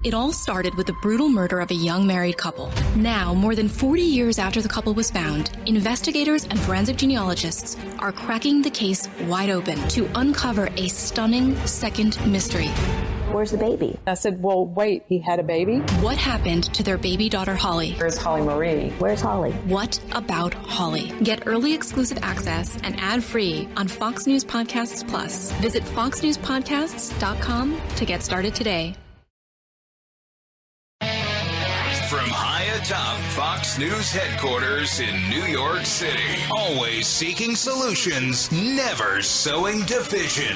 It all started with the brutal murder of a young married couple. Now, more than 40 years after the couple was found, investigators and forensic genealogists are cracking the case wide open to uncover a stunning second mystery. Where's the baby? I said, well, wait, he had a baby? What happened to their baby daughter, Holly? Where's Holly Marie? Where's Holly? What about Holly? Get early exclusive access and ad-free on Fox News Podcasts Plus. Visit foxnewspodcasts.com to get started today. From high atop Fox News headquarters in New York City, always seeking solutions, never sowing division.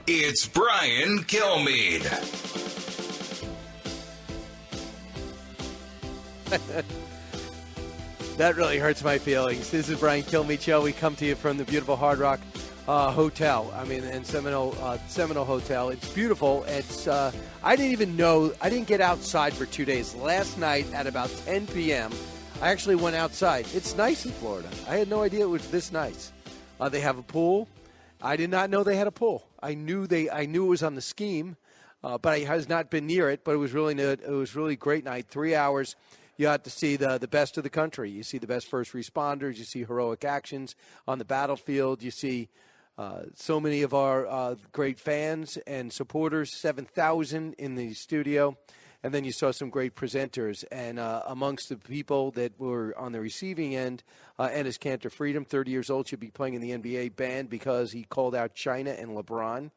It's Brian Kilmeade. That really hurts my feelings. This is Brian Kilmeade Show. We come to you from the beautiful Hard Rock Hotel. In Seminole Hotel. It's beautiful. It's I didn't get outside for 2 days. Last night at about 10 p.m., I actually went outside. It's nice in Florida. I had no idea it was this nice. They have a pool. I did not know they had a pool. I knew it was on the scheme, but I has not been near it. But it was really good. It was really great night. 3 hours. You got to see the best of the country. You see the best first responders. You see heroic actions on the battlefield. You see so many of our great fans and supporters, 7,000 in the studio. And then you saw some great presenters. And amongst the people that were on the receiving end, Enes Kanter Freedom, 30 years old, should be playing in the NBA, banned because he called out China and LeBron.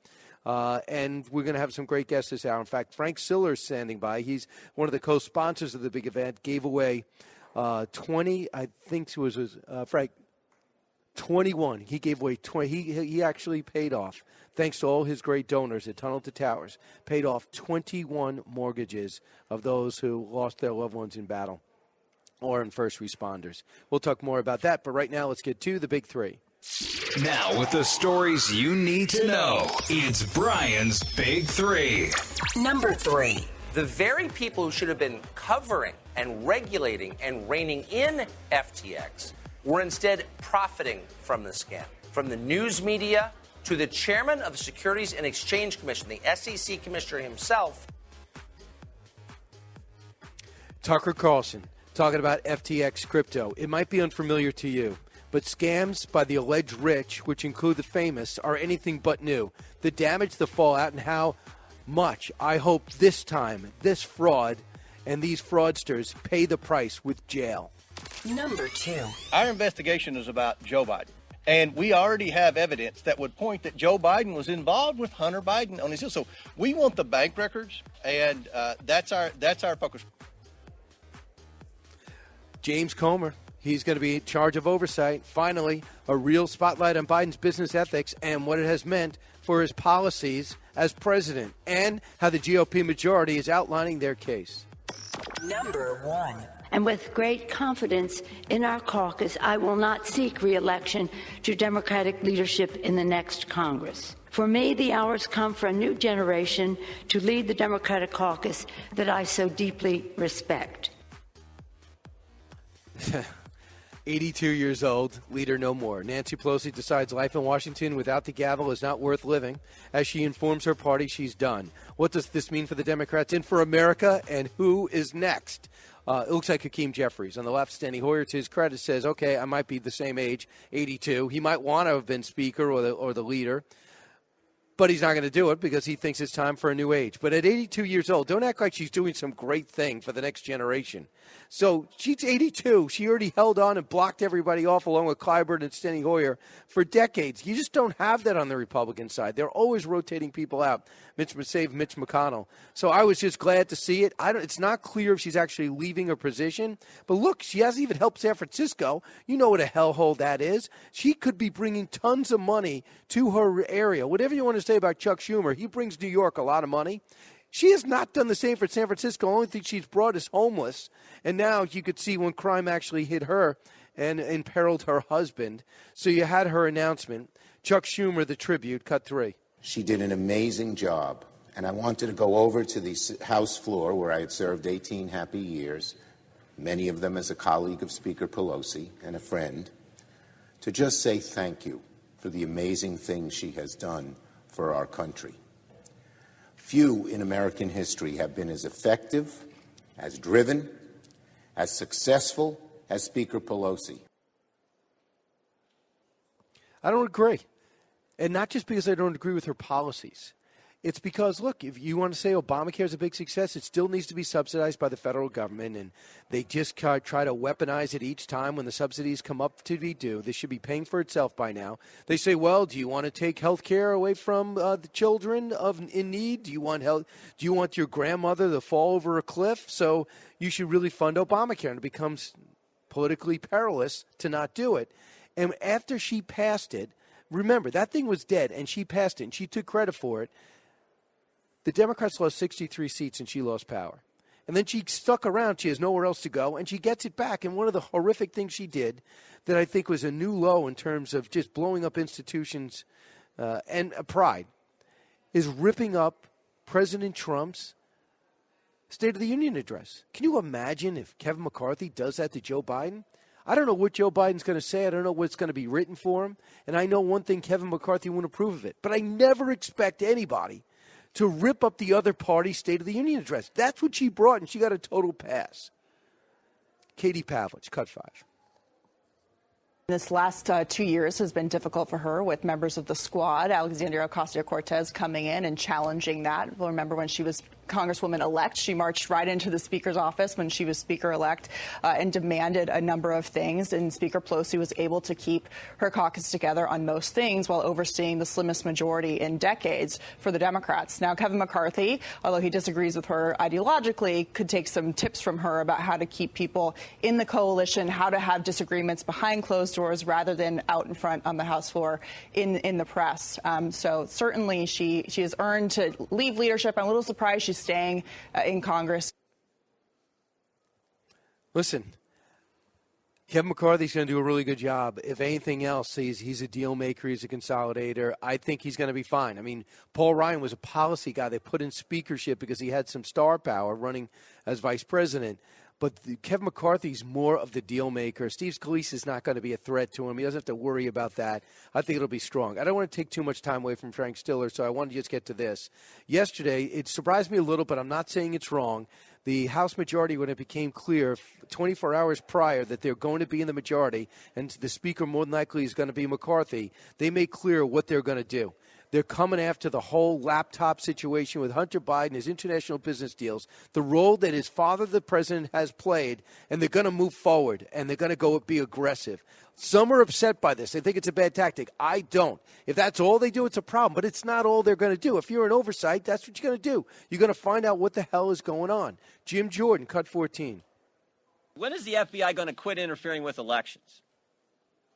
And we're going to have some great guests this hour. In fact, Frank Siller's standing by. He's one of the co-sponsors of the big event, gave away 20, I think it was Frank, 21. He gave away 20. He actually paid off, thanks to all his great donors at Tunnel to Towers, paid off 21 mortgages of those who lost their loved ones in battle or in first responders. We'll talk more about that, but right now let's get to the big three. Now with the stories you need to know, it's Brian's Big Three. Number 3. The very people who should have been covering and regulating and reining in FTX were instead profiting from the scam. From the news media to the chairman of the Securities and Exchange Commission, the SEC commissioner himself. Tucker Carlson talking about FTX crypto. It might be unfamiliar to you, but scams by the alleged rich, which include the famous, are anything but new. The damage, the fallout, and how much I hope this time, this fraud and these fraudsters pay the price with jail. Number 2. Our investigation is about Joe Biden. And we already have evidence that would point that Joe Biden was involved with Hunter Biden on his deal. So we want the bank records, and that's our focus. James Comer, he's going to be in charge of oversight. Finally, a real spotlight on Biden's business ethics and what it has meant for his policies as president, and how the GOP majority is outlining their case. Number 1. And with great confidence in our caucus, I will not seek re-election to Democratic leadership in the next Congress. For me, the hour's come for a new generation to lead the Democratic caucus that I so deeply respect. 82 years old, leader no more. Nancy Pelosi decides life in Washington without the gavel is not worth living. As she informs her party, she's done. What does this mean for the Democrats and for America, and who is next? It looks like Hakeem Jeffries. On the left, Steny Hoyer, to his credit, says, okay, I might be the same age, 82. He might want to have been speaker or the leader, but he's not going to do it because he thinks it's time for a new age. But at 82 years old, don't act like she's doing some great thing for the next generation. So she's 82. She already held on and blocked everybody off along with Clyburn and Steny Hoyer for decades. You just don't have that on the Republican side. They're always rotating people out. Mitch McConnell. So I was just glad to see it. It's not clear if she's actually leaving her position. But look, she hasn't even helped San Francisco. You know what a hellhole that is. She could be bringing tons of money to her area. Whatever you want to say about Chuck Schumer, he brings New York a lot of money. She has not done the same for San Francisco. The only thing she's brought is homeless. And now you could see when crime actually hit her and imperiled her husband. So you had her announcement. Chuck Schumer, the tribute, cut 3. She did an amazing job. And I wanted to go over to the House floor where I had served 18 happy years, many of them as a colleague of Speaker Pelosi and a friend, to just say thank you for the amazing things she has done for our country. Few in American history have been as effective, as driven, as successful as Speaker Pelosi. I don't agree. And not just because I don't agree with her policies. It's because, look, if you want to say Obamacare is a big success, it still needs to be subsidized by the federal government, and they just try to weaponize it each time when the subsidies come up to be due. This should be paying for itself by now. They say, well, do you want to take health care away from the children in need? Do you want your grandmother to fall over a cliff? So you should really fund Obamacare, and it becomes politically perilous to not do it. And after she passed it, remember, that thing was dead, and she passed it, and she took credit for it. The Democrats lost 63 seats, and she lost power. And then she stuck around. She has nowhere else to go, and she gets it back. And one of the horrific things she did that I think was a new low in terms of just blowing up institutions and pride is ripping up President Trump's State of the Union address. Can you imagine if Kevin McCarthy does that to Joe Biden? I don't know what Joe Biden's going to say. I don't know what's going to be written for him. And I know one thing, Kevin McCarthy won't approve of it. But I never expect anybody to rip up the other party's State of the Union address. That's what she brought, and she got a total pass. Katie Pavlich, Cut 5. This last 2 years has been difficult for her with members of the squad, Alexandria Ocasio-Cortez, coming in and challenging that. We'll remember when she was Congresswoman-elect, she marched right into the Speaker's office when she was Speaker-elect and demanded a number of things. And Speaker Pelosi was able to keep her caucus together on most things while overseeing the slimmest majority in decades for the Democrats. Now, Kevin McCarthy, although he disagrees with her ideologically, could take some tips from her about how to keep people in the coalition, how to have disagreements behind closed doors rather than out in front on the House floor in the press. So certainly she has earned to leave leadership. I'm a little surprised she's staying in Congress. Listen, Kevin McCarthy's going to do a really good job. If anything else, he's a deal maker. He's a consolidator. I think he's going to be fine. I mean, Paul Ryan was a policy guy they put in speakership because he had some star power running as vice president. But Kevin McCarthy's more of the deal maker. Steve Scalise is not going to be a threat to him. He doesn't have to worry about that. I think it'll be strong. I don't want to take too much time away from Frank Stiller, so I want to just get to this. Yesterday, it surprised me a little, but I'm not saying it's wrong. The House majority, when it became clear 24 hours prior that they're going to be in the majority and the Speaker more than likely is going to be McCarthy, they made clear what they're going to do. They're coming after the whole laptop situation with Hunter Biden, his international business deals, the role that his father, the president, has played, and they're going to move forward, and they're going to go be aggressive. Some are upset by this. They think it's a bad tactic. I don't. If that's all they do, it's a problem, but it's not all they're going to do. If you're an oversight, that's what you're going to do. You're going to find out what the hell is going on. Jim Jordan, Cut 14. When is the FBI going to quit interfering with elections?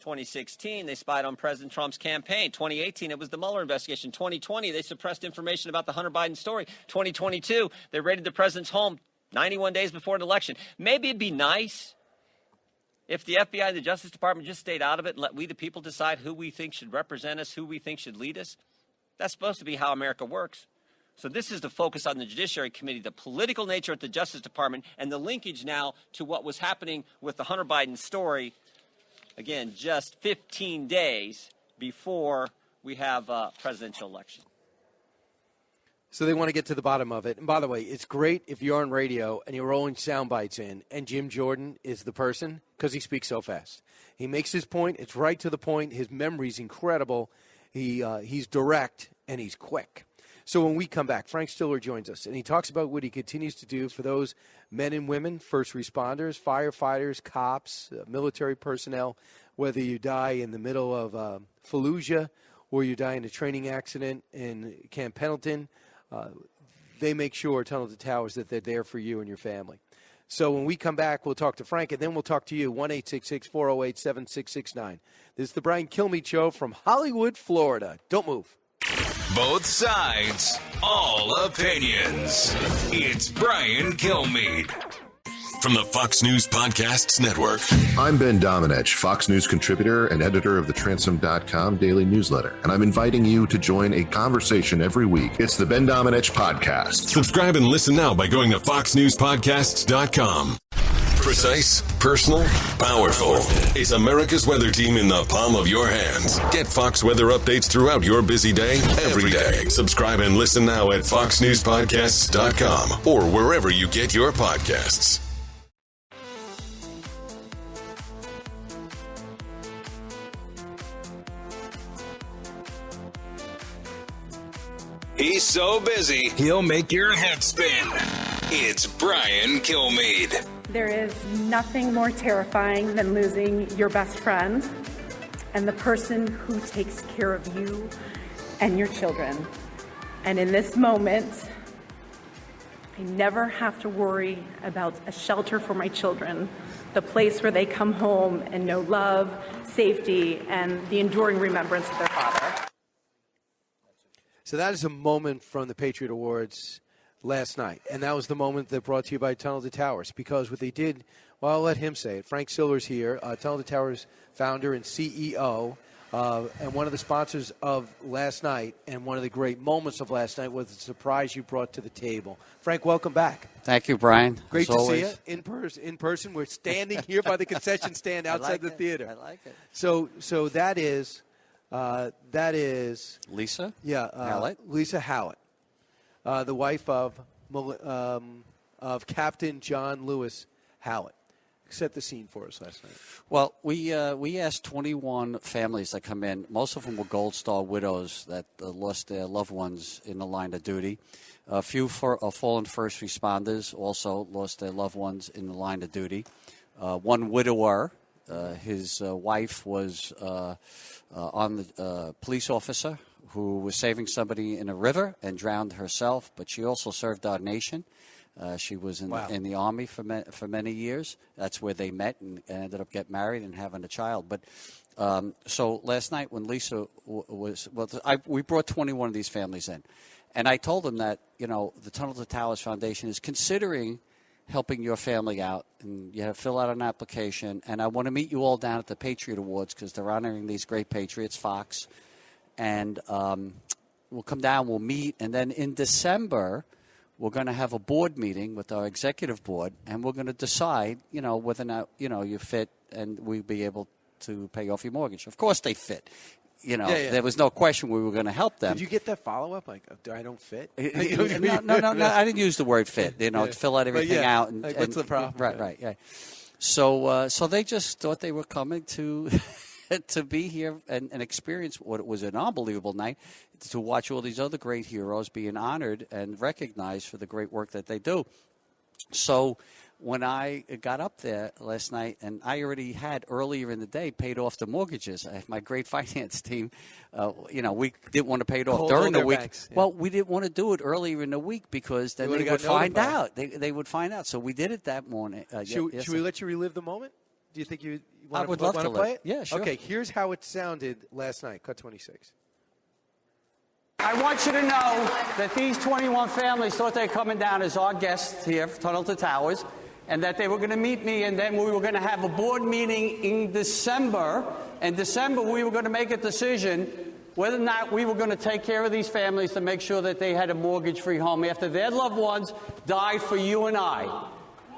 2016, they spied on President Trump's campaign. 2018, it was the Mueller investigation. 2020, they suppressed information about the Hunter Biden story. 2022, they raided the president's home 91 days before an election. Maybe it'd be nice if the FBI and the Justice Department just stayed out of it and let we the people decide who we think should represent us, who we think should lead us. That's supposed to be how America works. So this is the focus on the Judiciary Committee, the political nature at the Justice Department, and the linkage now to what was happening with the Hunter Biden story. Again, just 15 days before we have a presidential election. So they want to get to the bottom of it. And by the way, it's great if you're on radio and you're rolling sound bites in, and Jim Jordan is the person because he speaks so fast. He makes his point. It's right to the point. His memory's incredible. He's direct, and he's quick. So when we come back, Frank Stiller joins us, and he talks about what he continues to do for those men and women, first responders, firefighters, cops, military personnel, whether you die in the middle of Fallujah or you die in a training accident in Camp Pendleton. They make sure, Tunnel to Towers, that they're there for you and your family. So when we come back, we'll talk to Frank, and then we'll talk to you, 1-866-408-7669. This is the Brian Kilmeade Show from Hollywood, Florida. Don't move. Both sides, all opinions. It's Brian Kilmeade. From the Fox News Podcasts Network. I'm Ben Domenech, Fox News contributor and editor of the Transom.com daily newsletter, and I'm inviting you to join a conversation every week. It's the Ben Domenech Podcast. Subscribe and listen now by going to foxnewspodcasts.com. Precise, personal, powerful. It's America's weather team in the palm of your hands. Get Fox weather updates throughout your busy day, every day. Subscribe and listen now at foxnewspodcasts.com or wherever you get your podcasts. He's so busy, he'll make your head spin. It's Brian Kilmeade. There is nothing more terrifying than losing your best friend and the person who takes care of you and your children. And in this moment, I never have to worry about a shelter for my children, the place where they come home and know love, safety, and the enduring remembrance of their father. So that is a moment from the Patriot Awards last night, and that was the moment that brought to you by Tunnel to Towers, because what they did, well, I'll let him say it. Frank Silver's here, Tunnel to Towers founder and CEO, and one of the sponsors of last night, and one of the great moments of last night was the surprise you brought to the table. Frank, welcome back. Thank you, Brian. Great to see you in person. We're standing here by the concession stand outside the theater. I like it. So that is Lisa. Yeah, Hallett. Lisa Hallett. The wife of Captain John Lewis Hallett. Set the scene for us last night. Well, we asked 21 families that come in. Most of them were Gold Star widows that lost their loved ones in the line of duty. A few fallen first responders also lost their loved ones in the line of duty. One widower, his wife was on the police officer who was saving somebody in a river and drowned herself, but she also served our nation. She was in the Army for many years. That's where they met and ended up getting married and having a child. But so last night when Lisa we brought 21 of these families in, and I told them that the Tunnel to Towers Foundation is considering helping your family out, and you have to fill out an application. And I want to meet you all down at the Patriot Awards because they're honoring these great patriots, Fox. And we'll come down, we'll meet, and then in December, we're going to have a board meeting with our executive board, and we're going to decide, whether or not, you fit and we'll be able to pay off your mortgage. Of course they fit. There was no question we were going to help them. Did you get that follow-up? Like, I don't fit? No, I didn't use the word fit, to fill out everything out. And, what's the problem? Right, yeah. So they just thought they were coming to to be here and experience what was an unbelievable night, to watch all these other great heroes being honored and recognized for the great work that they do. So when I got up there last night, and I already had earlier in the day paid off the mortgages. My great finance team, we didn't want to pay it off during the week. Banks, yeah. Well, we didn't want to do it earlier in the week because then they would find out. They would find out. So we did it that morning. Should we let you relive the moment? Do you think you want I would love to play it? Yeah, sure. Okay, here's how it sounded last night. Cut 26. I want you to know that these 21 families thought they were coming down as our guests here for Tunnel to Towers, and that they were going to meet me, and then we were going to have a board meeting in December. In December, we were going to make a decision whether or not we were going to take care of these families to make sure that they had a mortgage-free home after their loved ones died for you and I.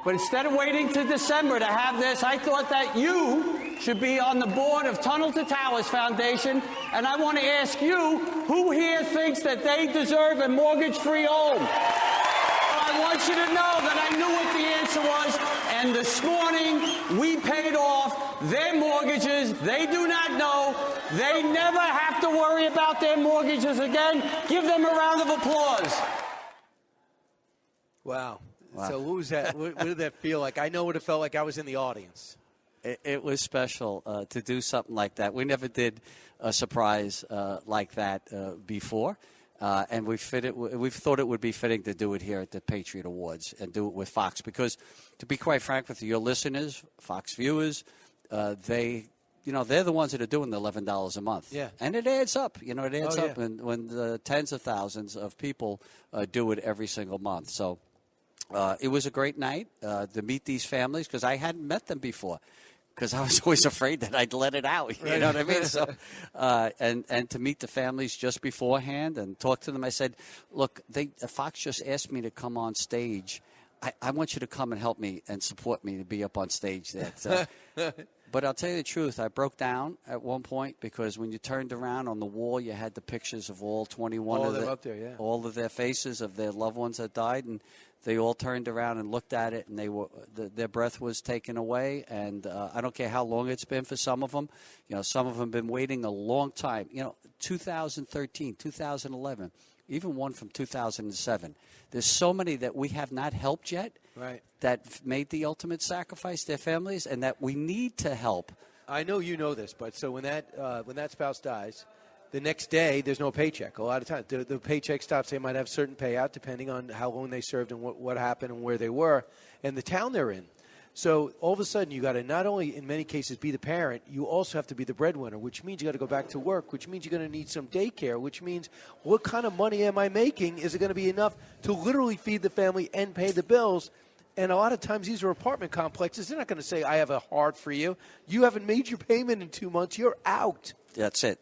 But instead of waiting to December to have this, I thought that you should be on the board of Tunnel to Towers Foundation. And I want to ask you, who here thinks that they deserve a mortgage-free home? I want you to know that I knew what the answer was. And this morning, we paid off their mortgages. They do not know. They never have to worry about their mortgages again. Give them a round of applause. Wow. So what was that? What did that feel like? I know what it felt like. I was in the audience. It was special to do something like that. We never did a surprise like that before, and we thought it would be fitting to do it here at the Patriot Awards and do it with Fox because, to be quite frank with you, your listeners, Fox viewers, they're the ones that are doing the $11 a month. Yeah. And it adds up. It adds up when the tens of thousands of people do it every single month. So. It was a great night to meet these families because I hadn't met them before because I was always afraid that I'd let it out. You know what I mean? So, and to meet the families just beforehand and talk to them, I said, look, Fox just asked me to come on stage I want you to come and help me and support me to be up on stage there. But I'll tell you the truth, I broke down at one point because when you turned around on the wall, you had the pictures of all 21 of them up there, yeah. all of their faces of their loved ones that died, and they all turned around and looked at it, and their breath was taken away. And I don't care how long it's been for some of them. Some of them have been waiting a long time. 2013, 2011, even one from 2007. There's so many that we have not helped yet. Right. That made the ultimate sacrifice, their families, and that we need to help. I know you know this, but so when that spouse dies, the next day there's no paycheck. A lot of times the paycheck stops. They might have certain payout depending on how long they served and what happened and where they were and the town they're in. So all of a sudden you got to not only in many cases be the parent, you also have to be the breadwinner, which means you got to go back to work, which means you're going to need some daycare, which means what kind of money am I making? Is it going to be enough to literally feed the family and pay the bills? And a lot of times these are apartment complexes. They're not going to say, I have a heart for you. You haven't made your payment in 2 months. You're out. That's it.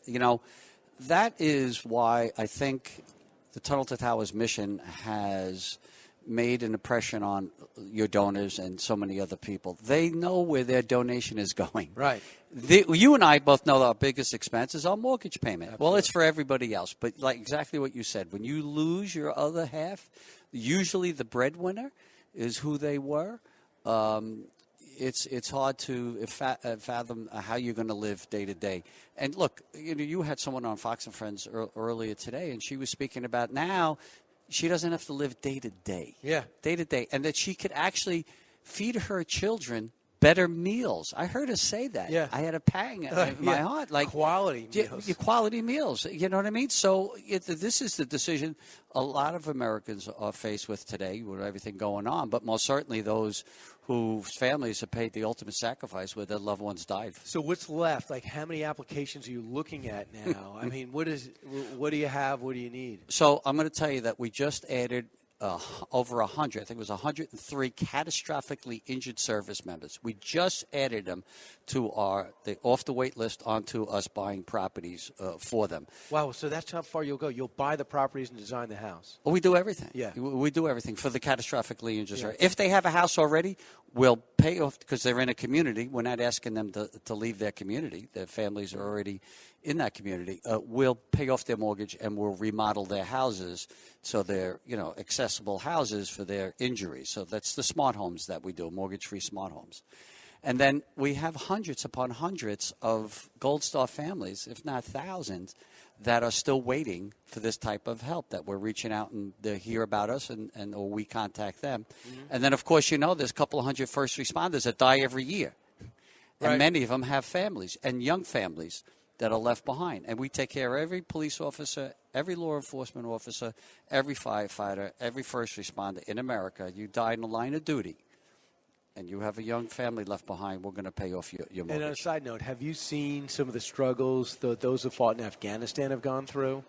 That is why I think the Tunnel to Towers mission has made an impression on your donors and so many other people. They know where their donation is going. Right. You and I both know our biggest expense is our mortgage payment. Absolutely. Well, it's for everybody else. But like exactly what you said, when you lose your other half, usually the breadwinner is who they were. It's hard to fathom how you're going to live day to day. And look, you had someone on Fox and Friends earlier today, and she was speaking about now she doesn't have to live day to day. Yeah. Day to day. And that she could actually feed her children better meals. I heard her say that. Yeah. I had a pang in my heart. Like quality meals. Quality meals. You know what I mean? So this is the decision a lot of Americans are faced with today with everything going on, but most certainly those whose families have paid the ultimate sacrifice where their loved ones died. So what's left? Like how many applications are you looking at now? I mean, what do you have? What do you need? So I'm going to tell you that we just added over 100, I think it was 103 catastrophically injured service members. We just added them to off the wait list onto us buying properties for them. Wow, so that's how far you'll go. You'll buy the properties and design the house. Well, we do everything. Yeah. We do everything for the catastrophically injured. Yeah. If they have a house already, we'll pay off because they're in a community. We're not asking them to leave their community. Their families are already in that community. We'll pay off their mortgage and we'll remodel their houses so they're, accessible houses for their injuries. So that's the smart homes that we do, mortgage-free smart homes. And then we have hundreds upon hundreds of Gold Star families, if not thousands, that are still waiting for this type of help, that we're reaching out and they hear about us or we contact them. Mm-hmm. And then, of course, there's a couple of hundred first responders that die every year. And many of them have families and young families that are left behind. And we take care of every police officer, every law enforcement officer, every firefighter, every first responder in America. You die in the line of duty and you have a young family left behind, we're going to pay off your mortgage. And on a side note, have you seen some of the struggles those who fought in Afghanistan have gone through?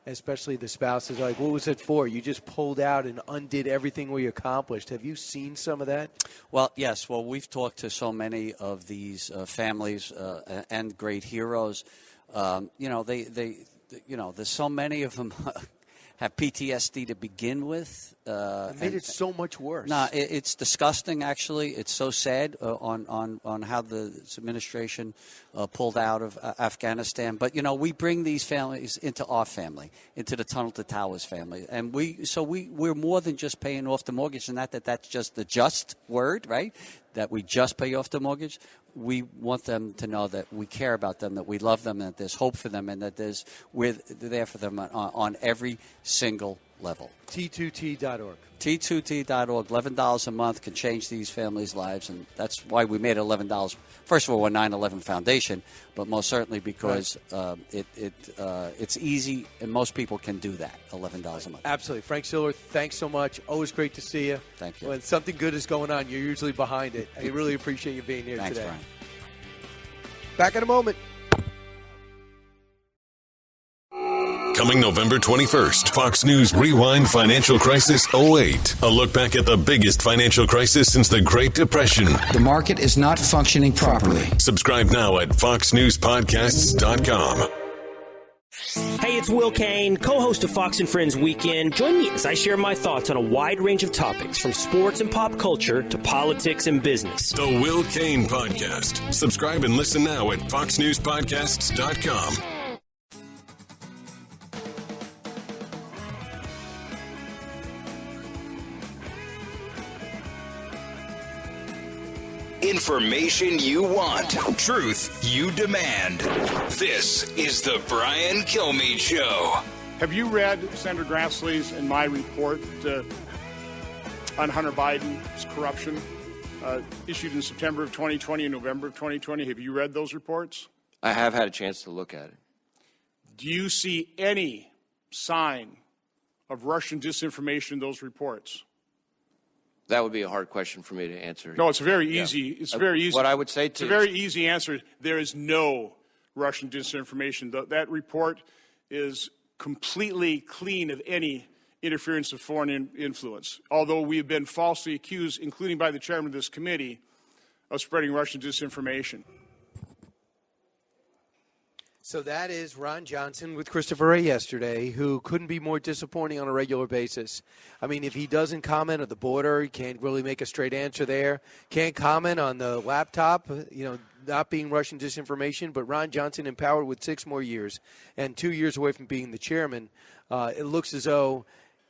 Especially the spouses, like, what was it for? You just pulled out and undid everything we accomplished. Have you seen some of that? Well, yes. Well, we've talked to so many of these families and great heroes. There's so many of them have PTSD to begin with. It made it so much worse. No, it's disgusting, actually. It's so sad on how the administration pulled out of Afghanistan. But, we bring these families into our family, into the Tunnel to Towers family. And we're more than just paying off the mortgage, and that's just the just word, right? That we just pay off the mortgage. We want them to know that we care about them, that we love them, that there's hope for them, and that we're there for them on every single level. T2T.org. T2T.org. $11 a month can change these families' lives, and that's why we made $11. First of all, we're 9/11 Foundation, but most certainly because it's easy and most people can do that. $11 a month. Absolutely, Frank Siller. Thanks so much. Always great to see you. Thank you. When something good is going on, you're usually behind it. I really appreciate you being here Thanks, today. Brian. Back in a moment. Coming November 21st, Fox News Rewind Financial Crisis 08. A look back at the biggest financial crisis since the Great Depression. The market is not functioning properly. Subscribe now at foxnewspodcasts.com. Hey, Hey, it's Will Kane, co-host of Fox and Friends Weekend. Join me as I share my thoughts on a wide range of topics, from sports and pop culture to politics and business. The Will Kane Podcast. Subscribe and listen now at foxnewspodcasts.com. Information you want. Truth you demand. This is the Brian Kilmeade Show. Have you read Senator Grassley's and my report on Hunter Biden's corruption issued in September of 2020 and November of 2020? Have you read those reports? I have had a chance to look at it. Do you see any sign of Russian disinformation in those reports? That would be a hard question for me to answer. No, it's very easy. It's very easy. What I would say it's a very easy answer. There is no Russian disinformation. That report is completely clean of any interference of foreign influence, although we have been falsely accused, including by the chairman of this committee, of spreading Russian disinformation. So that is Ron Johnson with Christopher Wray yesterday, who couldn't be more disappointing on a regular basis. I mean, if he doesn't comment at the border, he can't really make a straight answer there. Can't comment on the laptop, not being Russian disinformation. But Ron Johnson empowered with 6 more years and 2 years away from being the chairman. It looks as though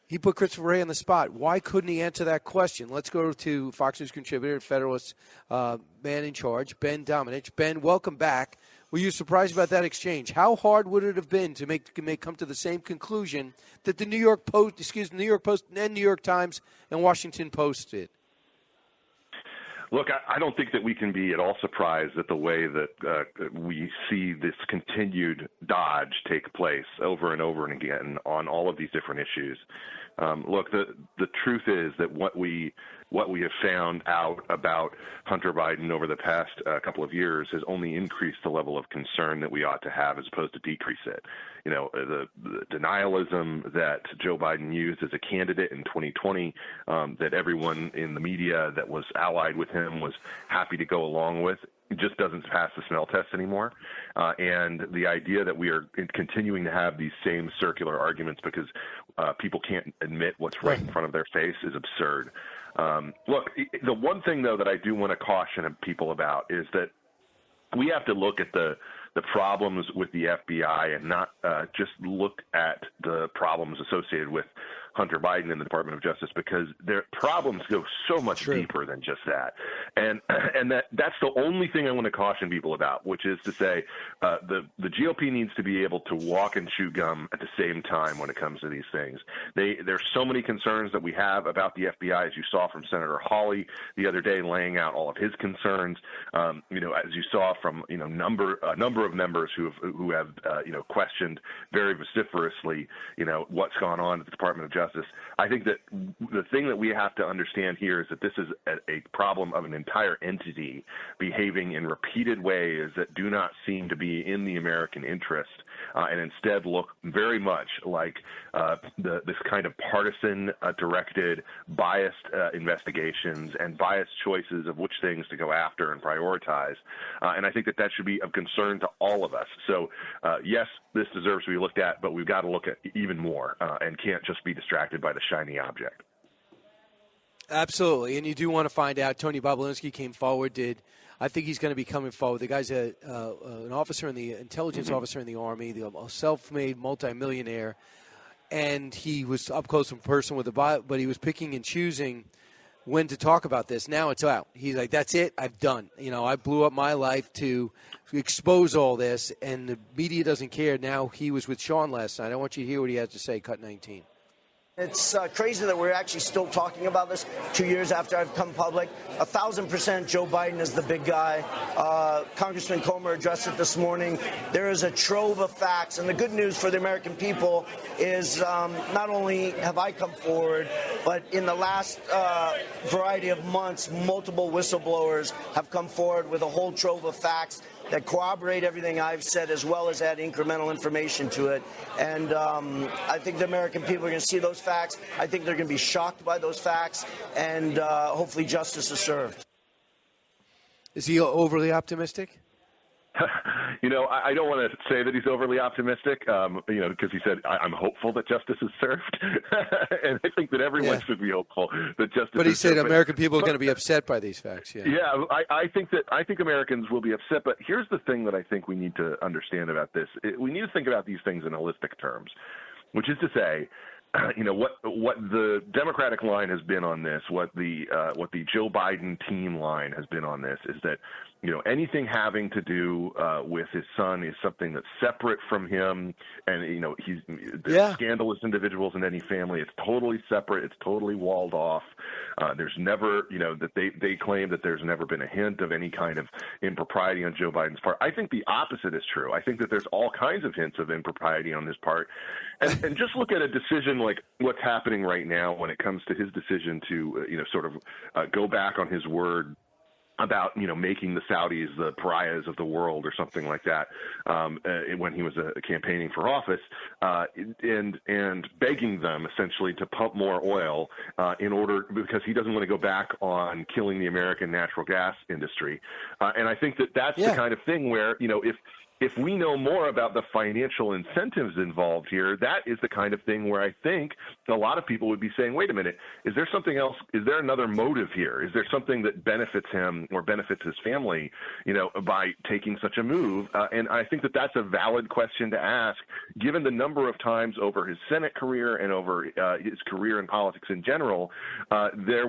he put Christopher Wray on the spot. Why couldn't he answer that question? Let's go to Fox News contributor, Federalist man in charge, Ben Domenech. Ben, welcome back. Were you surprised about that exchange? How hard would it have been to come to the same conclusion that the New York Post and New York Times and Washington Post did? Look, I don't think that we can be at all surprised at the way that we see this continued dodge take place over and over and again on all of these different issues. Look, the truth is that what we have found out about Hunter Biden over the past couple of years has only increased the level of concern that we ought to have as opposed to decrease it. The denialism that Joe Biden used as a candidate in 2020, that everyone in the media that was allied with him was happy to go along with, just doesn't pass the smell test anymore. And the idea that we are continuing to have these same circular arguments because people can't admit what's right in front of their face is absurd. Look, the one thing, though, that I do want to caution people about is that we have to look at the problems with the FBI and not just look at the problems associated with Hunter Biden and the Department of Justice, because their problems go so much deeper than just that. And that's the only thing I want to caution people about, which is to say the GOP needs to be able to walk and chew gum at the same time when it comes to these things. There's so many concerns that we have about the FBI, as you saw from Senator Hawley the other day, laying out all of his concerns. As you saw from a number of members who have questioned very vociferously what's gone on at the Department of Justice. I think that the thing that we have to understand here is that this is a problem of an entire entity behaving in repeated ways that do not seem to be in the American interest, and instead look very much like this kind of partisan-directed, biased investigations and biased choices of which things to go after and prioritize. And I think that should be of concern to all of us. So, yes, this deserves to be looked at, but we've got to look at even more and can't just be distracted by the shiny object. Absolutely, and you do want to find out. Tony Bobulinski came forward. I think he's going to be coming forward. The guy's an officer in the intelligence officer in the Army, a self-made multimillionaire, and he was up close and personal with the Bible, but he was picking and choosing when to talk about this. Now it's out. He's like, that's it. I've done. I blew up my life to expose all this, and the media doesn't care. Now he was with Sean last night. I want you to hear what he has to say, cut 19. It's crazy that we're actually still talking about this 2 years after I've come public. 1,000% Joe Biden is the big guy. Congressman Comer addressed it this morning. There is a trove of facts, and the good news for the American people is not only have I come forward, but in the last variety of months, multiple whistleblowers have come forward with a whole trove of facts that corroborate everything I've said, as well as add incremental information to it. And I think the American people are going to see those facts. I think they're going to be shocked by those facts, and hopefully justice is served. Is he overly optimistic? I don't want to say that he's overly optimistic, because he said, I'm hopeful that justice is served. And I think that everyone should be hopeful that justice is served. But he said American people are going to be upset by these facts. I think Americans will be upset. But here's the thing that I think we need to understand about this. We need to think about these things in holistic terms, which is to say, what the Democratic line has been on this, what the Joe Biden team line has been on this, is that anything having to do with his son is something that's separate from him, and there's scandalous individuals in any family. It's totally separate. It's totally walled off. There's never, that they claim that there's never been a hint of any kind of impropriety on Joe Biden's part. I think the opposite is true. I think that there's all kinds of hints of impropriety on his part, and just look at a decision like what's happening right now when it comes to his decision to, go back on his word about making the Saudis the pariahs of the world or something like that when he was campaigning for office, and begging them essentially to pump more oil because he doesn't want to go back on killing the American natural gas industry. And I think that that's the kind of thing where if we know more about the financial incentives involved here, that is the kind of thing where I think a lot of people would be saying, wait a minute, is there something else? Is there another motive here? Is there something that benefits him or benefits his family, by taking such a move? And I think that that's a valid question to ask, given the number of times over his Senate career and over his career in politics in general, there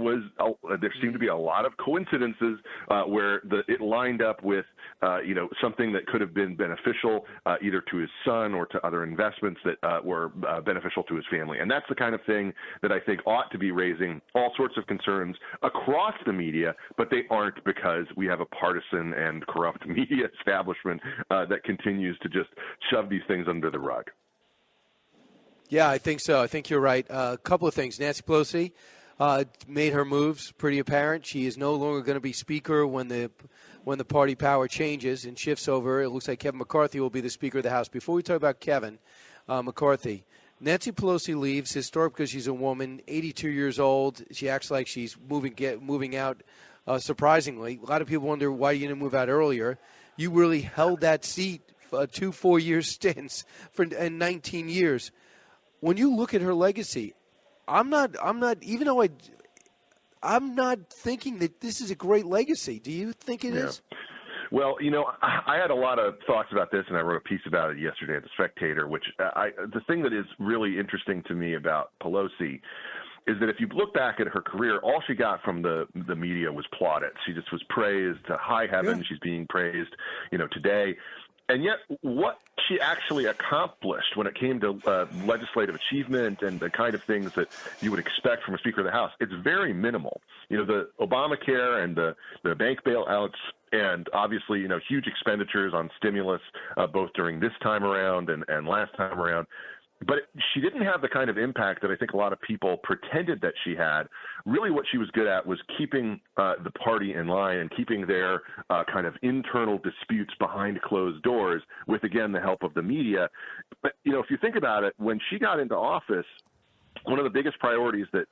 seemed to be a lot of coincidences where it lined up with, something that could have been beneficial either to his son or to other investments that were beneficial to his family. And that's the kind of thing that I think ought to be raising all sorts of concerns across the media, but they aren't, because we have a partisan and corrupt media establishment that continues to just shove these things under the rug. Yeah, I think so. I think you're right. A couple of things. Nancy Pelosi made her moves pretty apparent. She is no longer going to be Speaker when the party power changes and shifts over. It looks like Kevin McCarthy will be the Speaker of the House. Before we talk about Kevin McCarthy, Nancy Pelosi leaves, historic because she's a woman, 82 years old. She acts like she's moving out, surprisingly. A lot of people wonder why you didn't move out earlier. You really held that seat for 2 4-year stints in 19 years. When you look at her legacy, I'm not thinking that this is a great legacy. Do you think it is? Well, I had a lot of thoughts about this, and I wrote a piece about it yesterday at The Spectator, which the thing that is really interesting to me about Pelosi is that if you look back at her career, all she got from the media was plaudits. She just was praised to high heaven. Yeah. She's being praised, today. And yet what she actually accomplished when it came to legislative achievement and the kind of things that you would expect from a Speaker of the House, it's very minimal. The Obamacare and the bank bailouts and obviously, huge expenditures on stimulus, both during this time around and last time around. But she didn't have the kind of impact that I think a lot of people pretended that she had. Really what she was good at was keeping the party in line and keeping their kind of internal disputes behind closed doors with, again, the help of the media. But, if you think about it, when she got into office, one of the biggest priorities that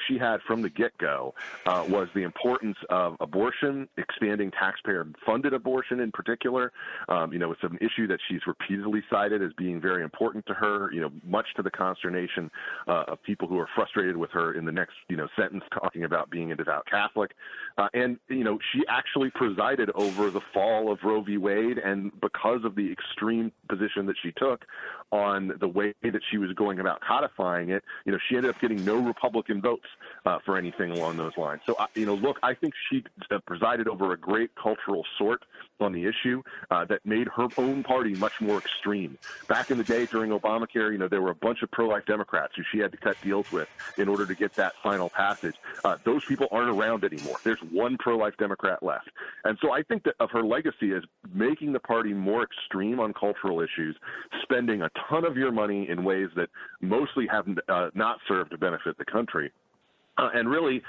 she had from the get-go was the importance of abortion, expanding taxpayer-funded abortion in particular. It's an issue that she's repeatedly cited as being very important to her, much to the consternation of people who are frustrated with her in the next, sentence talking about being a devout Catholic. And she actually presided over the fall of Roe v. Wade, and because of the extreme position that she took on the way that she was going about codifying it, she ended up getting no Republican votes for anything along those lines. So, look, I think she presided over a great cultural sort on the issue that made her own party much more extreme. Back in the day during Obamacare, there were a bunch of pro-life Democrats who she had to cut deals with in order to get that final passage. Those people aren't around anymore. There's one pro-life Democrat left. And so I think that of her legacy is making the party more extreme on cultural issues, spending a ton of your money in ways that mostly have not served to benefit the country. And really,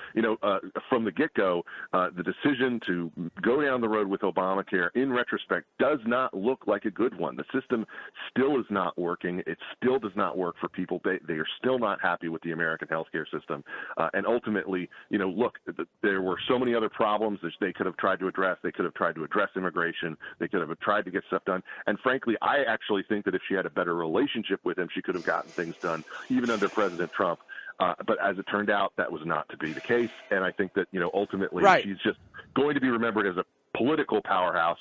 from the get-go, the decision to go down the road with Obamacare, in retrospect, does not look like a good one. The system still is not working. It still does not work for people. They are still not happy with the American healthcare system. And ultimately, look, there were so many other problems that they could have tried to address. They could have tried to address immigration. They could have tried to get stuff done. And frankly, I actually think that if she had a better relationship with him, she could have gotten things done, even under President Trump. But as it turned out, that was not to be the case. And I think that, ultimately she's just going to be remembered as a political powerhouse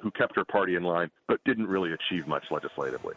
who kept her party in line, but didn't really achieve much legislatively.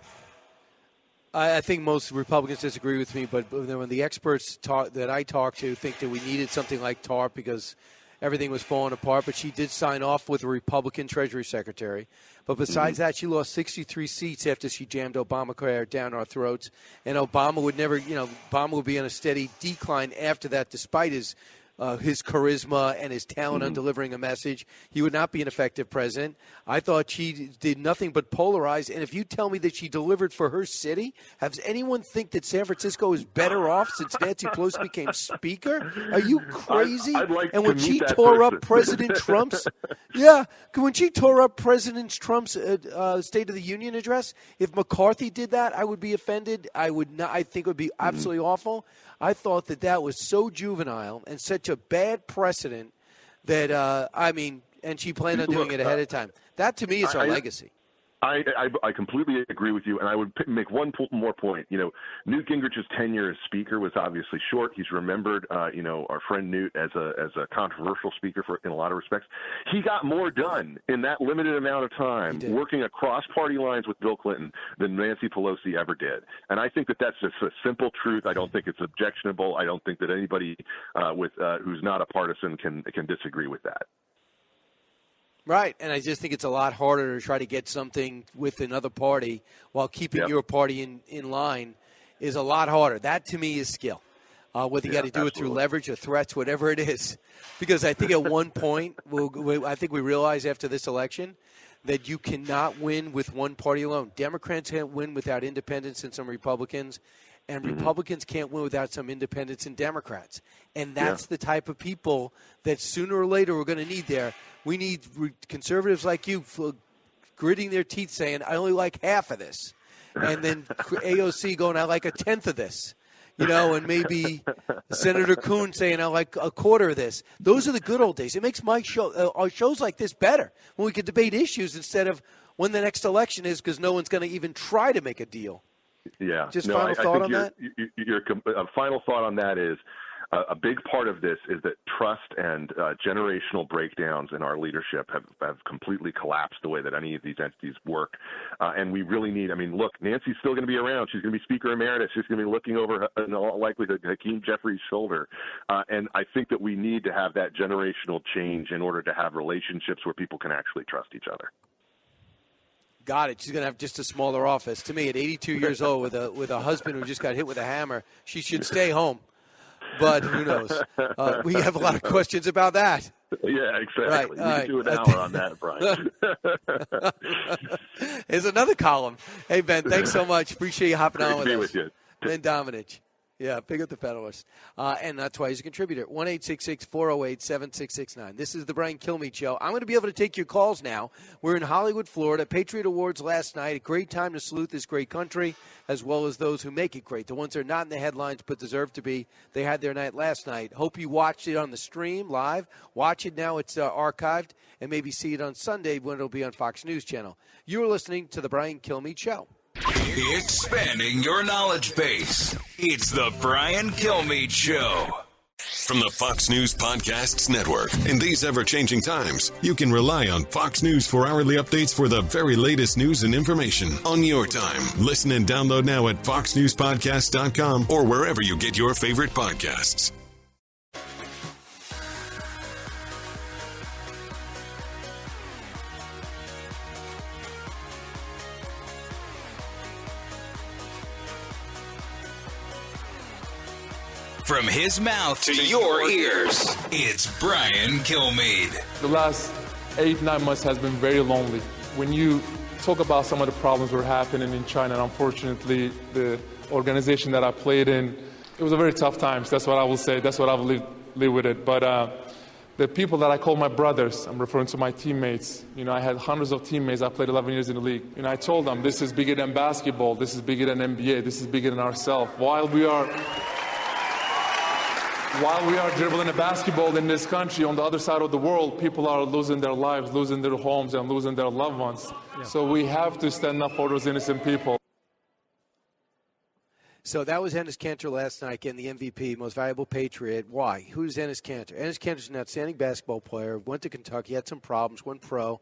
I think most Republicans disagree with me, but when the experts that I talked to think that we needed something like TARP because everything was falling apart, but she did sign off with a Republican Treasury Secretary. But besides that, she lost 63 seats after she jammed Obamacare down our throats. And Obama would never, Obama would be on a steady decline after that, despite his charisma and his talent on delivering a message. He would not be an effective president. I thought she did nothing but polarize. And if you tell me that she delivered for her city, has anyone think that San Francisco is better off since Nancy Pelosi became speaker? Are you crazy? I'd like and to when meet she that tore person. up President Trump's, when she tore up President Trump's State of the Union address, if McCarthy did that, I would be offended. I would not. I think it would be absolutely awful. I thought that was so juvenile and such a bad precedent that, and she planned on doing it ahead of time. That, to me, is our legacy. I completely agree with you, and I would make one more point. Newt Gingrich's tenure as Speaker was obviously short. He's remembered, our friend Newt as a controversial speaker in a lot of respects. He got more done in that limited amount of time, working across party lines with Bill Clinton, than Nancy Pelosi ever did. And I think that that's just a simple truth. I don't think it's objectionable. I don't think that anybody who's not a partisan can disagree with that. Right, and I just think it's a lot harder to try to get something with another party while keeping your party in line is a lot harder. That, to me, is skill. Whether you got to do it through leverage or threats, whatever it is. Because I think at one point, I think we realize after this election that you cannot win with one party alone. Democrats can't win without independents and some Republicans, and Republicans can't win without some independents and Democrats. And that's the type of people that sooner or later we're going to need there. We need conservatives like you gritting their teeth saying, I only like half of this. And then AOC going, I like a tenth of this. And maybe Senator Kuhn saying, I like a quarter of this. Those are the good old days. It makes my show, our shows like this better when we could debate issues instead of when the next election is, because no one's going to even try to make a deal. Yeah. Just final thought on that? Your final thought on that is a big part of this is that trust and generational breakdowns in our leadership have completely collapsed the way that any of these entities work. And we really need, look, Nancy's still going to be around. She's going to be Speaker Emeritus. She's going to be looking over, in all likelihood, Hakeem Jeffries' shoulder. And I think that we need to have that generational change in order to have relationships where people can actually trust each other. Got it. She's going to have just a smaller office. To me, at 82 years old, with a husband who just got hit with a hammer, she should stay home. But who knows? We have a lot of questions about that. Yeah, exactly. Right. We can do an hour on that, Brian. Here's another column. Hey, Ben, thanks so much. Appreciate you hopping on with us. With you. Ben Domenech. Yeah, pick up the Federalist. And that's why he's a contributor. 1-866-408-7669. This is the Brian Kilmeade Show. I'm going to be able to take your calls now. We're in Hollywood, Florida. Patriot Awards last night. A great time to salute this great country, as well as those who make it great. The ones that are not in the headlines but deserve to be. They had their night last night. Hope you watched it on the stream live. Watch it now. It's archived. And maybe see it on Sunday when it'll be on Fox News Channel. You're listening to the Brian Kilmeade Show. Expanding your knowledge base. It's the Brian Kilmeade Show. From the Fox News Podcasts Network. In these ever-changing times, you can rely on Fox News for hourly updates for the very latest news and information on your time. Listen and download now at foxnewspodcast.com or wherever you get your favorite podcasts. From his mouth to your ears, it's Brian Kilmeade. The last 8-9 months has been very lonely. When you talk about some of the problems that are happening in China, and unfortunately the organization that I played in It was a very tough times. That's what I will say. That's what I will live with it. But the people that I call my brothers, I'm referring to my teammates. You know, I had hundreds of teammates. I played 11 years in the league. And I told them, this is bigger than basketball. This is bigger than NBA. This is bigger than ourselves. While we are dribbling a basketball in this country, on the other side of the world, people are losing their lives, losing their homes, and losing their loved ones. Yeah. So we have to stand up for those innocent people. So that was Enes Kanter last night, getting the MVP, most valuable Patriot. Why? Who's Enes Kanter? Enes Kanter's an outstanding basketball player, went to Kentucky, had some problems, went pro,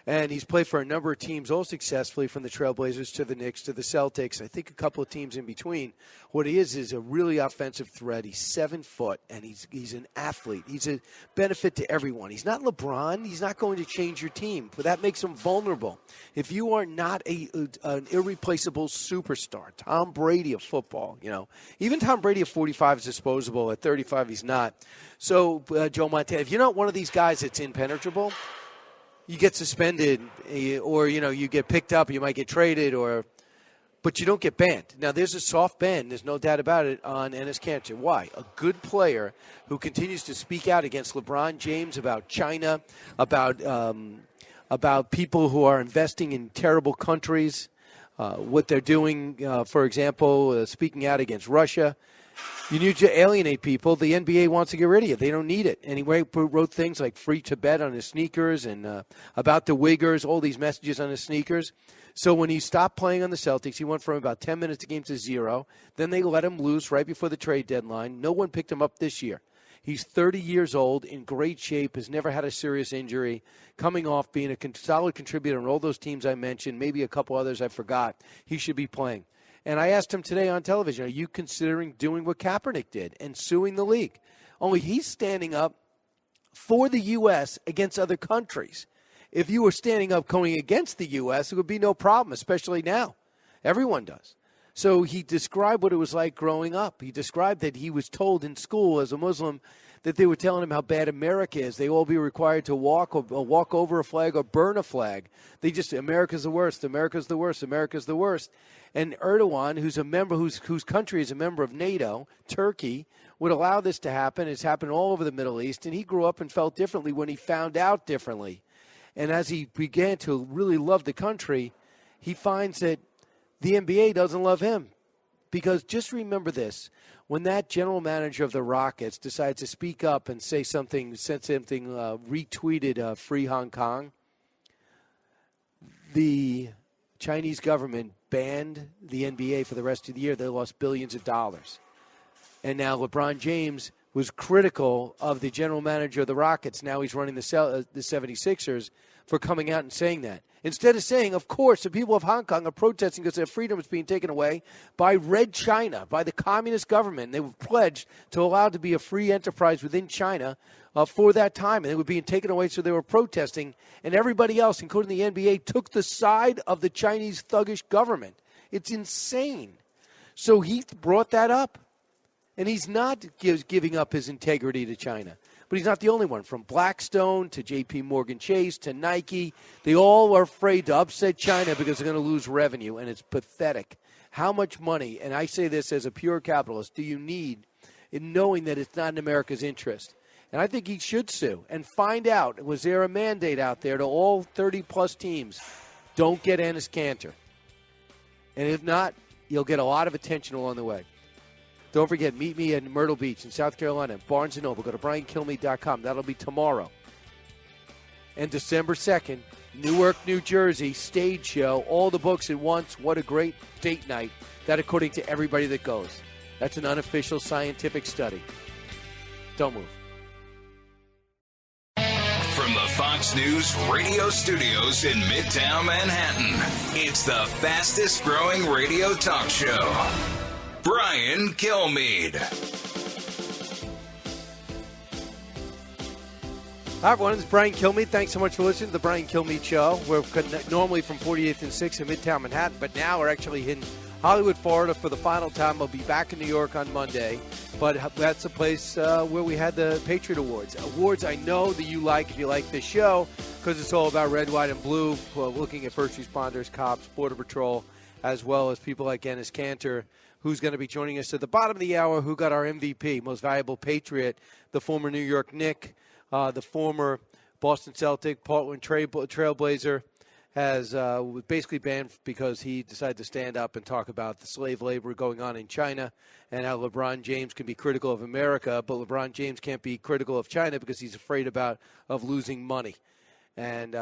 and he's played for a number of teams, all successfully, from the Trailblazers to the Knicks to the Celtics. I think a couple of teams in between. What he is a really offensive threat. He's 7 foot, and he's an athlete. He's a benefit to everyone. He's not LeBron. He's not going to change your team, but that makes him vulnerable. If you are not an irreplaceable superstar, Tom Brady of football, you know, even Tom Brady at 45 is disposable. At 35, he's not. So, Joe Montana, if you're not one of these guys that's impenetrable, you get suspended, or, you know, you get picked up, you might get traded, but you don't get banned. Now, there's a soft ban, there's no doubt about it, on Enes Kanter. Why? A good player who continues to speak out against LeBron James, about China, about people who are investing in terrible countries, what they're doing, for example, speaking out against Russia. You need to alienate people. The NBA wants to get rid of you. They don't need it. And he wrote things like free Tibet on his sneakers and about the Uyghurs, all these messages on his sneakers. So when he stopped playing on the Celtics, he went from about 10 minutes a game to 0. Then they let him loose right before the trade deadline. No one picked him up this year. He's 30 years old, in great shape, has never had a serious injury, coming off being a solid contributor on all those teams I mentioned, maybe a couple others I forgot. He should be playing. And I asked him today on television, are you considering doing what Kaepernick did and suing the league? Only he's standing up for the U.S. against other countries. If you were standing up going against the U.S., it would be no problem, especially now. Everyone does. So he described what it was like growing up. He described that he was told in school as a Muslim that they were telling him how bad America is. They all be required to walk over a flag or burn a flag. America's the worst, America's the worst, America's the worst. And Erdogan, who's a member, whose country is a member of NATO, Turkey, would allow this to happen. It's happened all over the Middle East, and he grew up and felt differently when he found out differently. And as he began to really love the country, he finds that the NBA doesn't love him. Because just remember this, when that general manager of the Rockets decided to speak up and said something, retweeted Free Hong Kong, the Chinese government banned the NBA for the rest of the year. They lost billions of dollars. And now LeBron James was critical of the general manager of the Rockets. Now he's running the 76ers for coming out and saying that. Instead of saying, of course, the people of Hong Kong are protesting because their freedom is being taken away by Red China, by the communist government. They were pledged to allow it to be a free enterprise within China for that time. And they were being taken away, so they were protesting. And everybody else, including the NBA, took the side of the Chinese thuggish government. It's insane. So he brought that up. And he's not giving up his integrity to China. But he's not the only one. From Blackstone to J.P. Morgan Chase to Nike, they all are afraid to upset China because they're going to lose revenue, and it's pathetic. How much money, and I say this as a pure capitalist, do you need in knowing that it's not in America's interest? And I think he should sue and find out, was there a mandate out there to all 30-plus teams, don't get Enes Kanter. And if not, you'll get a lot of attention along the way. Don't forget, meet me in Myrtle Beach in South Carolina, Barnes & Noble. Go to BrianKilmeade.com. That'll be tomorrow. And December 2nd, Newark, New Jersey, stage show, all the books at once. What a great date night. That according to everybody that goes. That's an unofficial scientific study. Don't move. From the Fox News radio studios in Midtown Manhattan, it's the fastest growing radio talk show. Brian Kilmeade. Hi, everyone. This is Brian Kilmeade. Thanks so much for listening to the Brian Kilmeade Show. We're normally from 48th and 6th in Midtown Manhattan, but now we're actually in Hollywood, Florida for the final time. We'll be back in New York on Monday, but that's a place where we had the Patriot Awards. Awards I know that you like if you like this show because it's all about red, white, and blue, looking at first responders, cops, Border Patrol, as well as people like Enes Kanter, who's going to be joining us at the bottom of the hour, who got our MVP, most valuable Patriot, the former New York Knick, the former Boston Celtic, Portland Trailblazer, was basically banned because he decided to stand up and talk about the slave labor going on in China and how LeBron James can be critical of America, but LeBron James can't be critical of China because he's afraid of losing money. And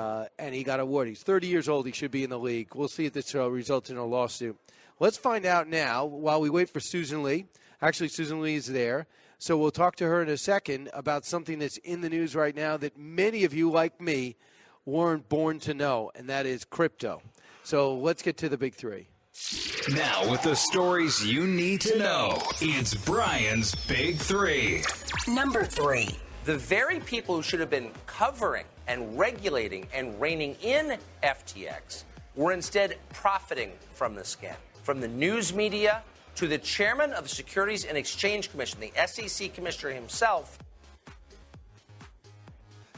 he got awarded. He's 30 years old. He should be in the league. We'll see if this results in a lawsuit. Let's find out now while we wait for Susan Lee. Actually, Susan Lee is there. So we'll talk to her in a second about something that's in the news right now that many of you, like me, weren't born to know, and that is crypto. So let's get to the big three. Now with the stories you need to know, it's Brian's Big Three. Number 3. The very people who should have been covering and regulating and reining in FTX were instead profiting from the scam. From the news media to the chairman of the Securities and Exchange Commission, the SEC commissioner himself.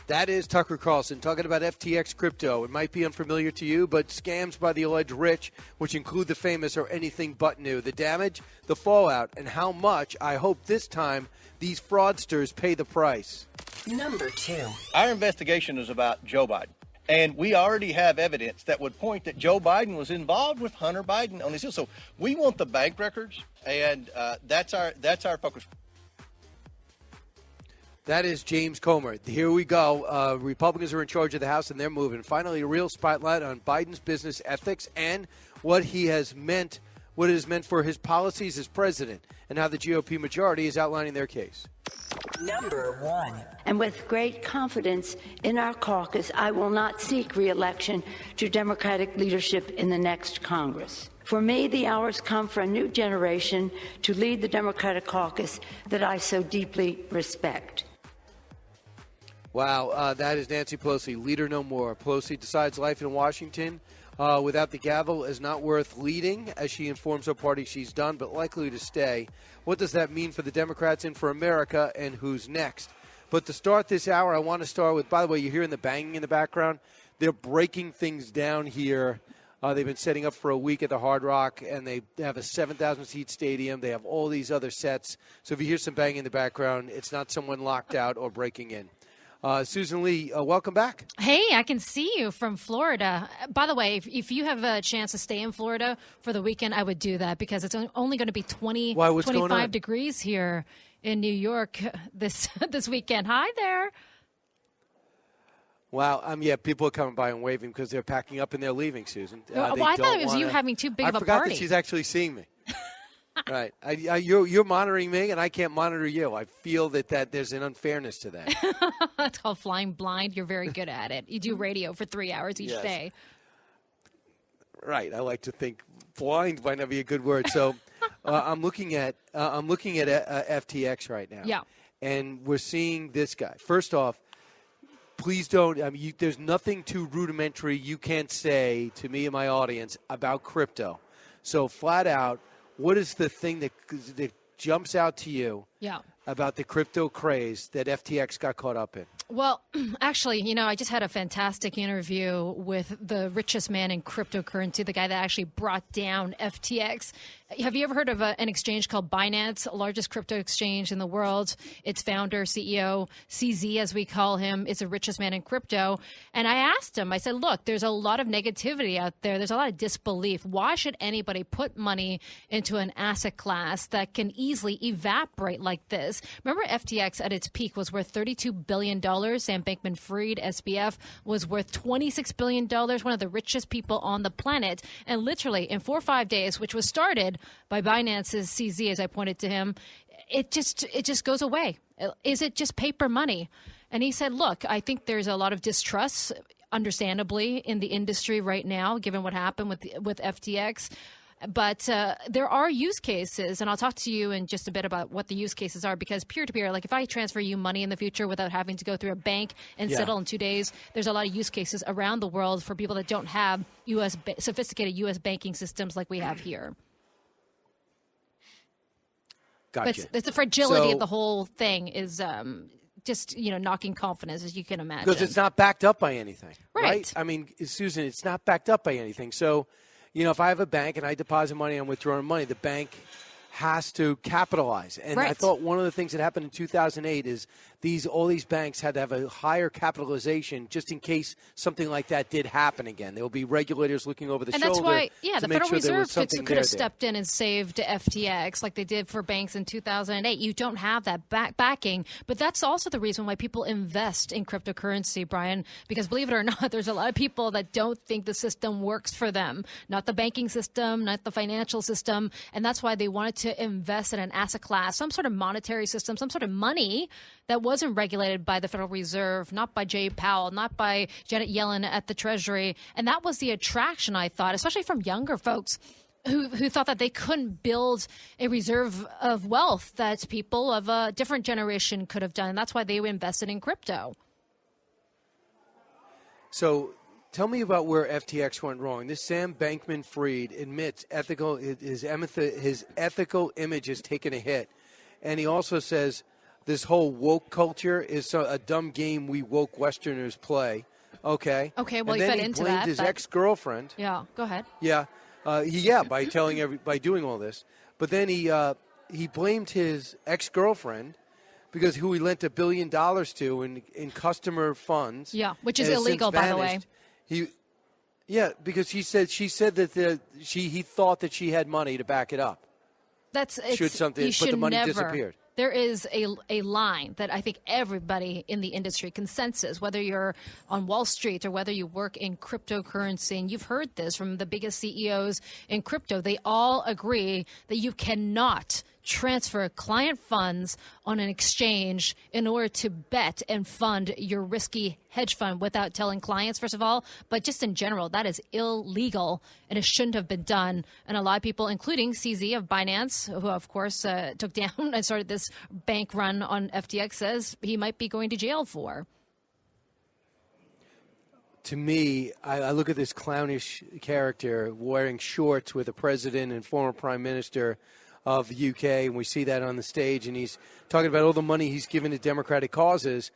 That is Tucker Carlson talking about FTX crypto. It might be unfamiliar to you, but scams by the alleged rich, which include the famous, are anything but new. The damage, the fallout, and how much, I hope this time, these fraudsters pay the price. Number 2. Our investigation is about Joe Biden. And we already have evidence that would point that Joe Biden was involved with Hunter Biden on his deal. So we want the bank records, and that's our focus. That is James Comer. Here we go. Republicans are in charge of the House, and they're moving. Finally, a real spotlight on Biden's business ethics and what it has meant for his policies as president, and how the GOP majority is outlining their case. Number 1. And with great confidence in our caucus, I will not seek re-election to Democratic leadership in the next Congress. For me, the hours come for a new generation to lead the Democratic caucus that I so deeply respect. Wow, that is Nancy Pelosi, leader no more. Pelosi decides life in Washington without the gavel is not worth leading, as she informs her party she's done, but likely to stay. What does that mean for the Democrats and for America, and who's next? But to start this hour, I want to start with, by the way, you're hearing the banging in the background. They're breaking things down here. They've been setting up for a week at the Hard Rock, and they have a 7,000-seat stadium. They have all these other sets. So if you hear some banging in the background, it's not someone locked out or breaking in. Susan Lee, welcome back. Hey, I can see you from Florida. By the way, if you have a chance to stay in Florida for the weekend, I would do that because it's only going to be 25 degrees here in New York this weekend. Hi there. Wow. Yeah, people are coming by and waving because they're packing up and they're leaving, Susan. I thought it was you having too big of a party. I forgot that she's actually seeing me. Right. You're monitoring me, and I can't monitor you. I feel that there's an unfairness to that. It's called flying blind. You're very good at it. You do radio for 3 hours each day. Right. I like to think blind might not be a good word. So I'm looking at FTX right now. Yeah. And we're seeing this guy. First off, please don't. There's nothing too rudimentary you can't say to me and my audience about crypto. So flat out, what is the thing that jumps out to you about the crypto craze that FTX got caught up in? Well, actually, I just had a fantastic interview with the richest man in cryptocurrency, the guy that actually brought down FTX. Have you ever heard of an exchange called Binance, largest crypto exchange in the world? Its founder, CEO, CZ, as we call him, is the richest man in crypto. And I asked him, I said, look, there's a lot of negativity out there. There's a lot of disbelief. Why should anybody put money into an asset class that can easily evaporate like this? Remember, FTX at its peak was worth $32 billion. Sam Bankman-Fried, SBF, was worth $26 billion, one of the richest people on the planet. And literally in 4 or 5 days, which was started by Binance's CZ, as I pointed to him, it just goes away. Is it just paper money? And he said, look, I think there's a lot of distrust, understandably, in the industry right now, given what happened with FTX. But there are use cases, and I'll talk to you in just a bit about what the use cases are, because peer-to-peer, like if I transfer you money in the future without having to go through a bank and settle in 2 days, there's a lot of use cases around the world for people that don't have sophisticated U.S. banking systems like we have here. Gotcha. But the fragility of the whole thing is just, knocking confidence, as you can imagine. Because it's not backed up by anything. Right. I mean, Susan, it's not backed up by anything. So, if I have a bank and I deposit money, I'm withdrawing money, the bank has to capitalize. And I thought one of the things that happened in 2008 is all these banks had to have a higher capitalization just in case something like that did happen again. There will be regulators looking over the shoulder. And that's why, the Federal Reserve could have stepped in and saved FTX like they did for banks in 2008. You don't have that backing. But that's also the reason why people invest in cryptocurrency, Brian, because believe it or not, there's a lot of people that don't think the system works for them. Not the banking system, not the financial system. And that's why they wanted to invest in an asset class, some sort of monetary system, some sort of money that wasn't regulated by the Federal Reserve, not by Jay Powell, not by Janet Yellen at the Treasury. And that was the attraction, I thought, especially from younger folks who thought that they couldn't build a reserve of wealth that people of a different generation could have done. And that's why they invested in crypto. So tell me about where FTX went wrong. This Sam Bankman-Fried admits his ethical image has taken a hit. And he also says this whole woke culture is a dumb game we woke Westerners play. Okay. Okay, well, and you then fed into that. His ex-girlfriend. Yeah, go ahead. Yeah. By doing all this. But then he blamed his ex-girlfriend because who he lent $1 billion to in customer funds. Yeah, which is illegal, by the way. Because she said that he thought that she had money to back it up. But the money disappeared. There is a line that I think everybody in the industry consensus, whether you're on Wall Street or whether you work in cryptocurrency, and you've heard this from the biggest CEOs in crypto, they all agree that you cannot transfer client funds on an exchange in order to bet and fund your risky hedge fund without telling clients, first of all. But just in general, that is illegal, and it shouldn't have been done. And a lot of people, including CZ of Binance, who, of course, took down and started this bank run on FTX, says he might be going to jail for. To me, I look at this clownish character wearing shorts with a president and former prime minister of the UK, and we see that on the stage, and he's talking about all the money he's given to Democratic causes,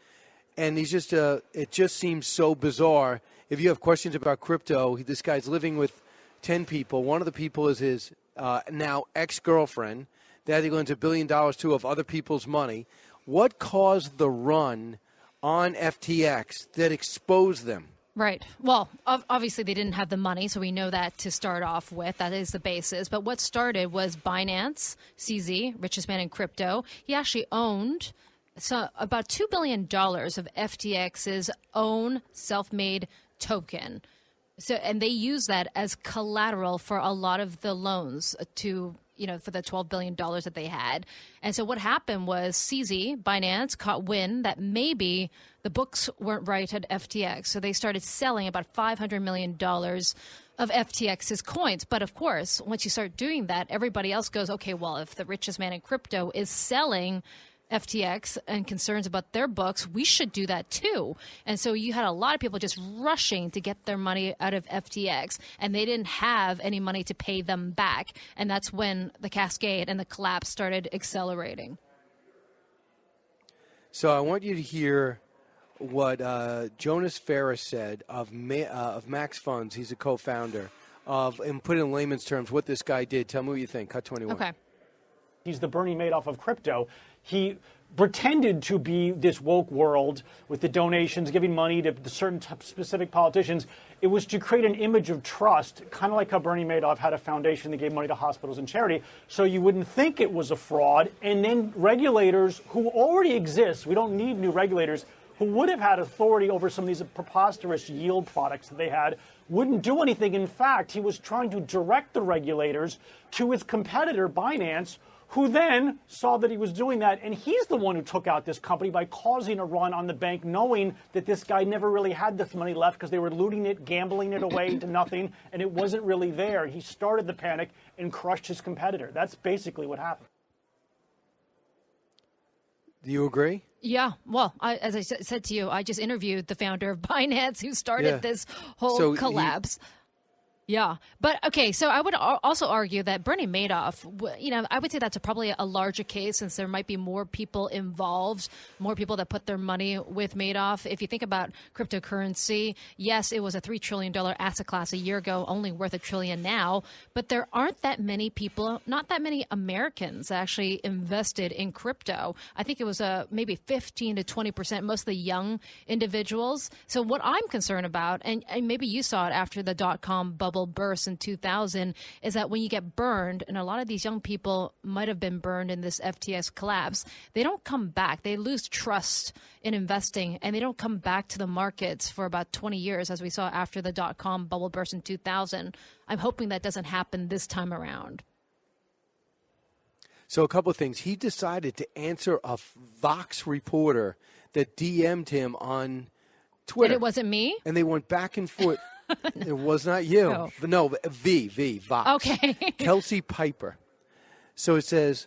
and he's just it just seems so bizarre. If you have questions about crypto, this guy's living with 10 people. One of the people is his now ex-girlfriend that he lends $1 billion to of other people's money. What caused the run on FTX that exposed them? Right. Well, obviously they didn't have the money, so we know that to start off with. That is the basis. But what started was Binance, CZ, richest man in crypto. He actually owned about $2 billion of FTX's own self-made token. And they use that as collateral for a lot of the loans for the $12 billion that they had. And so what happened was CZ, Binance, caught wind that maybe the books weren't right at FTX. So they started selling about $500 million of FTX's coins. But of course, once you start doing that, everybody else goes, okay, well, if the richest man in crypto is selling FTX and concerns about their books, we should do that too. And so you had a lot of people just rushing to get their money out of FTX, and they didn't have any money to pay them back. And that's when the cascade and the collapse started accelerating. So I want you to hear what Jonas Ferris said of Max Funds. He's a co-founder and put it in layman's terms what this guy did. Tell me what you think. Cut 21. Okay. He's the Bernie Madoff of crypto. He pretended to be this woke world with the donations, giving money to certain specific politicians. It was to create an image of trust, kind of like how Bernie Madoff had a foundation that gave money to hospitals and charity, so you wouldn't think it was a fraud. And then regulators who already exist, we don't need new regulators, who would have had authority over some of these preposterous yield products that they had, wouldn't do anything. In fact, he was trying to direct the regulators to his competitor, Binance, who then saw that he was doing that, and he's the one who took out this company by causing a run on the bank, knowing that this guy never really had this money left because they were looting it, gambling it away into nothing, and it wasn't really there. He started the panic and crushed his competitor. That's basically what happened. Do you agree? Yeah. Well, as I said to you, I just interviewed the founder of Binance who started this whole collapse. Yeah. But, okay, so I would also argue that Bernie Madoff, I would say that's probably a larger case since there might be more people involved, more people that put their money with Madoff. If you think about cryptocurrency, yes, it was a $3 trillion asset class a year ago, only worth $1 trillion now. But there aren't that many people, not that many Americans actually invested in crypto. I think it was maybe 15 to 20%, most of the young individuals. So what I'm concerned about, and maybe you saw it after the dot-com bubble burst in 2000, is that when you get burned, and a lot of these young people might have been burned in this FTX collapse, they don't come back. They lose trust in investing, and they don't come back to the markets for about 20 years, as we saw after the dot-com bubble burst in 2000. I'm hoping that doesn't happen this time around. So a couple of things. He decided to answer a Vox reporter that DM'd him on Twitter. And it wasn't me? And they went back and forth. It was not you. No. But no, Vox. Okay. Kelsey Piper. So it says,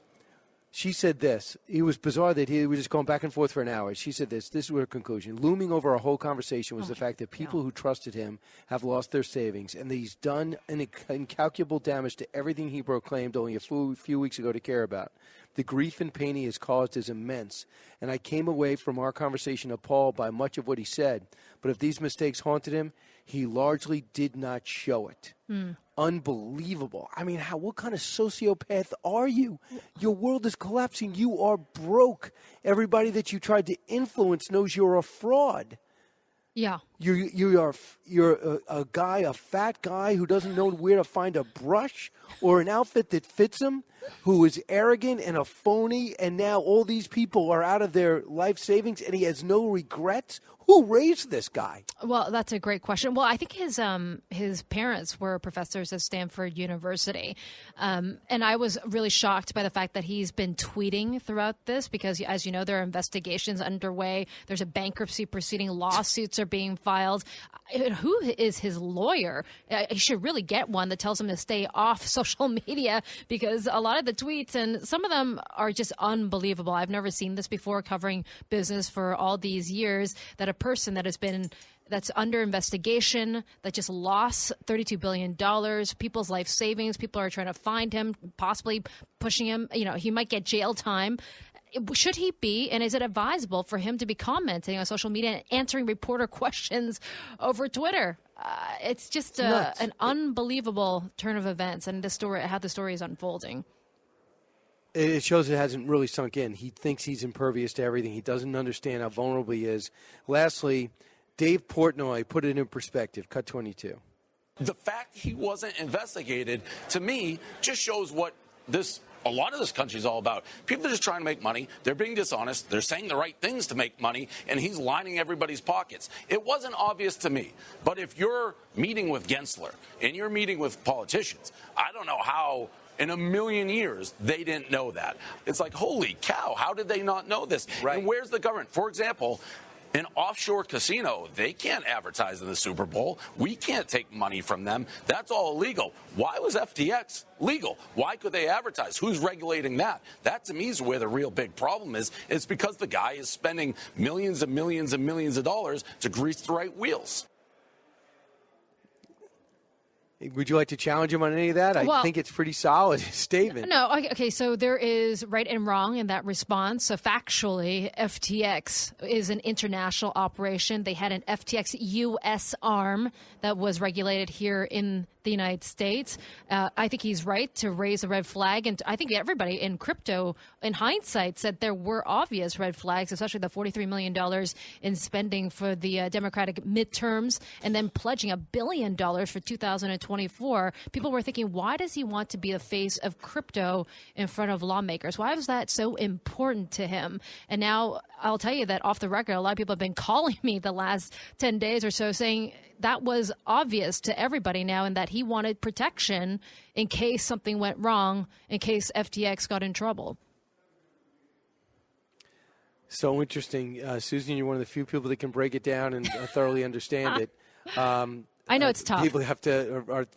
she said this. It was bizarre that he was just going back and forth for an hour. She said this. This is her conclusion. Looming over our whole conversation was the fact that people who trusted him have lost their savings, and that he's done an incalculable damage to everything he proclaimed only a few weeks ago to care about. The grief and pain he has caused is immense, and I came away from our conversation appalled by much of what he said. But if these mistakes haunted him, he largely did not show it. Unbelievable. I mean, what kind of sociopath are you? Your world is collapsing. You are broke. Everybody that you tried to influence knows you're a fraud. Yeah. You're a guy, a fat guy who doesn't know where to find a brush or an outfit that fits him, who is arrogant and a phony, and now all these people are out of their life savings and he has no regrets. Who raised this guy? Well, that's a great question. Well, I think his parents were professors at Stanford University. And I was really shocked by the fact that he's been tweeting throughout this because, as you know, there are investigations underway. There's a bankruptcy proceeding. Lawsuits are being filed. Who is his lawyer? He should really get one that tells him to stay off social media because a lot of the tweets, and some of them are just unbelievable. I've never seen this before covering business for all these years, that a person that's under investigation, that just lost $32 billion, people's life savings, people are trying to find him, possibly pushing him, he might get jail time. Should he be, and is it advisable for him to be commenting on social media and answering reporter questions over Twitter? It's just an unbelievable turn of events, and how the story is unfolding. It shows it hasn't really sunk in. He thinks he's impervious to everything. He doesn't understand how vulnerable he is. Lastly, Dave Portnoy put it in perspective. Cut 22. The fact he wasn't investigated, to me, just shows what a lot of this country is all about. People are just trying to make money. They're being dishonest. They're saying the right things to make money, and he's lining everybody's pockets. It wasn't obvious to me. But if you're meeting with Gensler and you're meeting with politicians, I don't know how in a million years they didn't know that. It's like, holy cow, how did they not know this? Right. And where's the government? For example, an offshore casino, they can't advertise in the Super Bowl. We can't take money from them. That's all illegal. Why was FTX legal? Why could they advertise? Who's regulating that? That, to me, is where the real big problem is. It's because the guy is spending millions and millions and millions of dollars to grease the right wheels. Would you like to challenge him on any of that? I think it's pretty solid statement. No, okay, so there is right and wrong in that response. So factually, FTX is an international operation. They had an FTX U.S. arm that was regulated here in the United States. I think he's right to raise a red flag. And I think everybody in crypto, in hindsight, said there were obvious red flags, especially the $43 million in spending for the Democratic midterms and then pledging $1 billion for 2024. People were thinking, why does he want to be the face of crypto in front of lawmakers? Why was that so important to him? And now I'll tell you that off the record, a lot of people have been calling me the last 10 days or so saying that was obvious to everybody now and that he wanted protection in case something went wrong, in case FTX got in trouble. So interesting. Susan, you're one of the few people that can break it down and thoroughly understand it. I know it's tough. People have to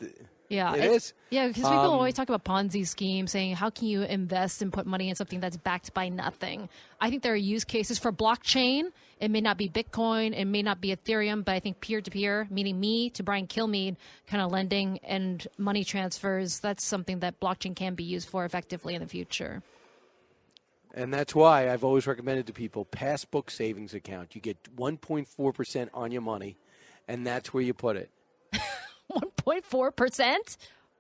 Yeah, It is. Yeah, because people always talk about Ponzi schemes, saying how can you invest and put money in something that's backed by nothing. I think there are use cases for blockchain. It may not be Bitcoin, it may not be Ethereum, but I think peer-to-peer, meaning me to Brian Kilmeade, kind of lending and money transfers, that's something that blockchain can be used for effectively in the future. And that's why I've always recommended to people passbook savings account. You get 1.4% on your money, and that's where you put it. 1.4%?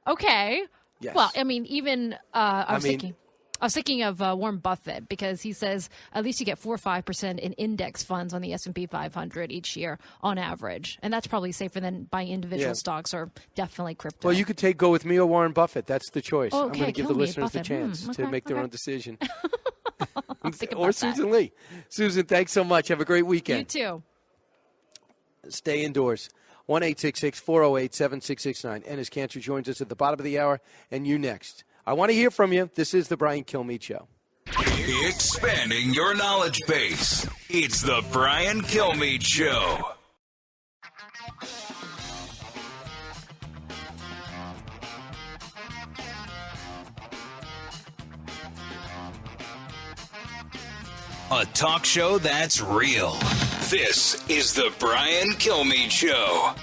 Okay. Yes. Well, I mean, even I was thinking of Warren Buffett, because he says at least you get 4 or 5% in index funds on the S&P 500 each year on average, and that's probably safer than buying individual stocks or definitely crypto. Well, you could go with me or Warren Buffett. That's the choice. Oh, I'm going to give the Kilmeade, listeners Buffett. the chance to make their own decision. Or Susan Lee. Susan, thanks so much. Have a great weekend. You too. Stay indoors. 1-866-408-7669. Ennis Cantor joins us at the bottom of the hour, and you next. I want to hear from you. This is the Brian Kilmeade Show. Expanding your knowledge base. It's the Brian Kilmeade Show. A talk show that's real. This is the Brian Kilmeade Show.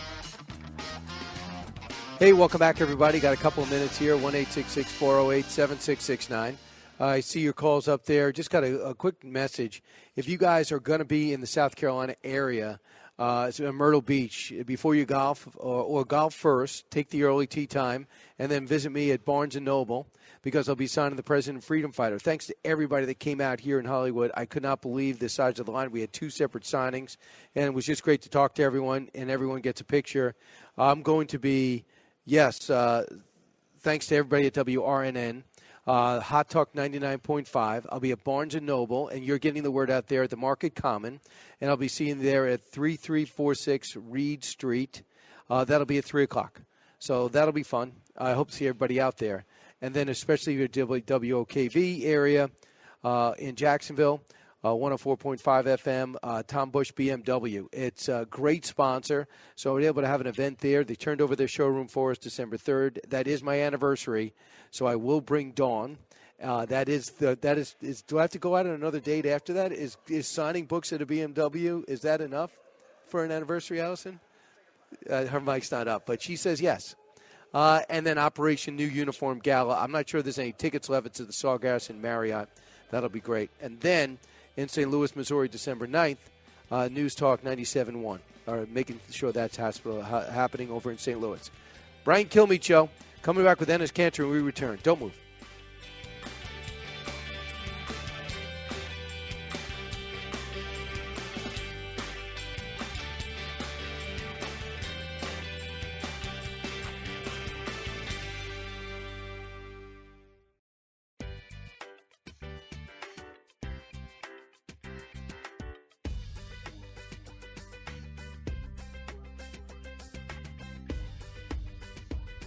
Hey, welcome back, everybody. Got a couple of minutes here. 1-866-408-7669. I see your calls up there. Just got a quick message. If you guys are going to be in the South Carolina area, it's in Myrtle Beach, before you golf, or golf first, take the early tee time, and then visit me at Barnes & Noble, because I'll be signing the President Freedom Fighter. Thanks to everybody that came out here in Hollywood. I could not believe the size of the line. We had 2 separate signings, and it was just great to talk to everyone, and everyone gets a picture. I'm going to be, thanks to everybody at WRNN. Hot Talk 99.5. I'll be at Barnes & Noble, and you're getting the word out there at the Market Common, and I'll be seeing you there at 3346 Reed Street. That'll be at 3 o'clock. So that'll be fun. I hope to see everybody out there. And then especially your WOKV area in Jacksonville, 104.5 FM, Tom Bush BMW. It's a great sponsor, so we're able to have an event there. They turned over their showroom for us December 3rd. That is my anniversary, so I will bring Dawn. Do I have to go out on another date after that? Is signing books at a BMW, is that enough for an anniversary, Allison? Her mic's not up, but she says yes. And then Operation New Uniform Gala. I'm not sure there's any tickets left. It's at the Sawgrass and Marriott. That'll be great. And then in St. Louis, Missouri, December 9th, News Talk 97.1. Making sure that's happening over in St. Louis. Brian Kilmeade Show. Coming back with Ennis Cantor when we return. Don't move.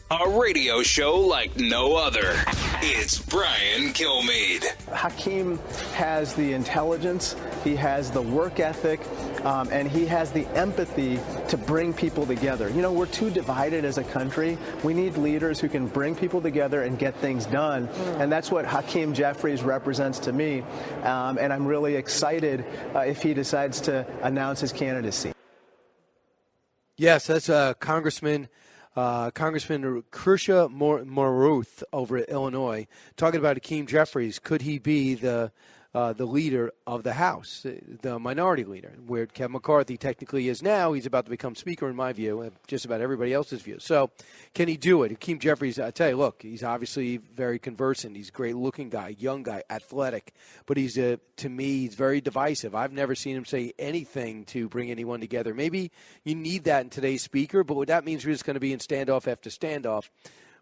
A radio show like no other. It's Brian Kilmeade. Hakeem has the intelligence, he has the work ethic, and he has the empathy to bring people together. You know, we're too divided as a country. We need leaders who can bring people together and get things done. And that's what Hakeem Jeffries represents to me. And I'm really excited if he decides to announce his candidacy. Yes, that's Congressman Kershaw Moruth over at Illinois, talking about Hakeem Jeffries. Could he be the leader of the House, the minority leader, where Kevin McCarthy technically is now? He's about to become Speaker, in my view, and just about everybody else's view. So can he do it? Hakeem Jeffries, I tell you, look, he's obviously very conversant. He's a great-looking guy, young guy, athletic, but he's, to me, he's very divisive. I've never seen him say anything to bring anyone together. Maybe you need that in today's Speaker, but what that means, we're just going to be in standoff after standoff.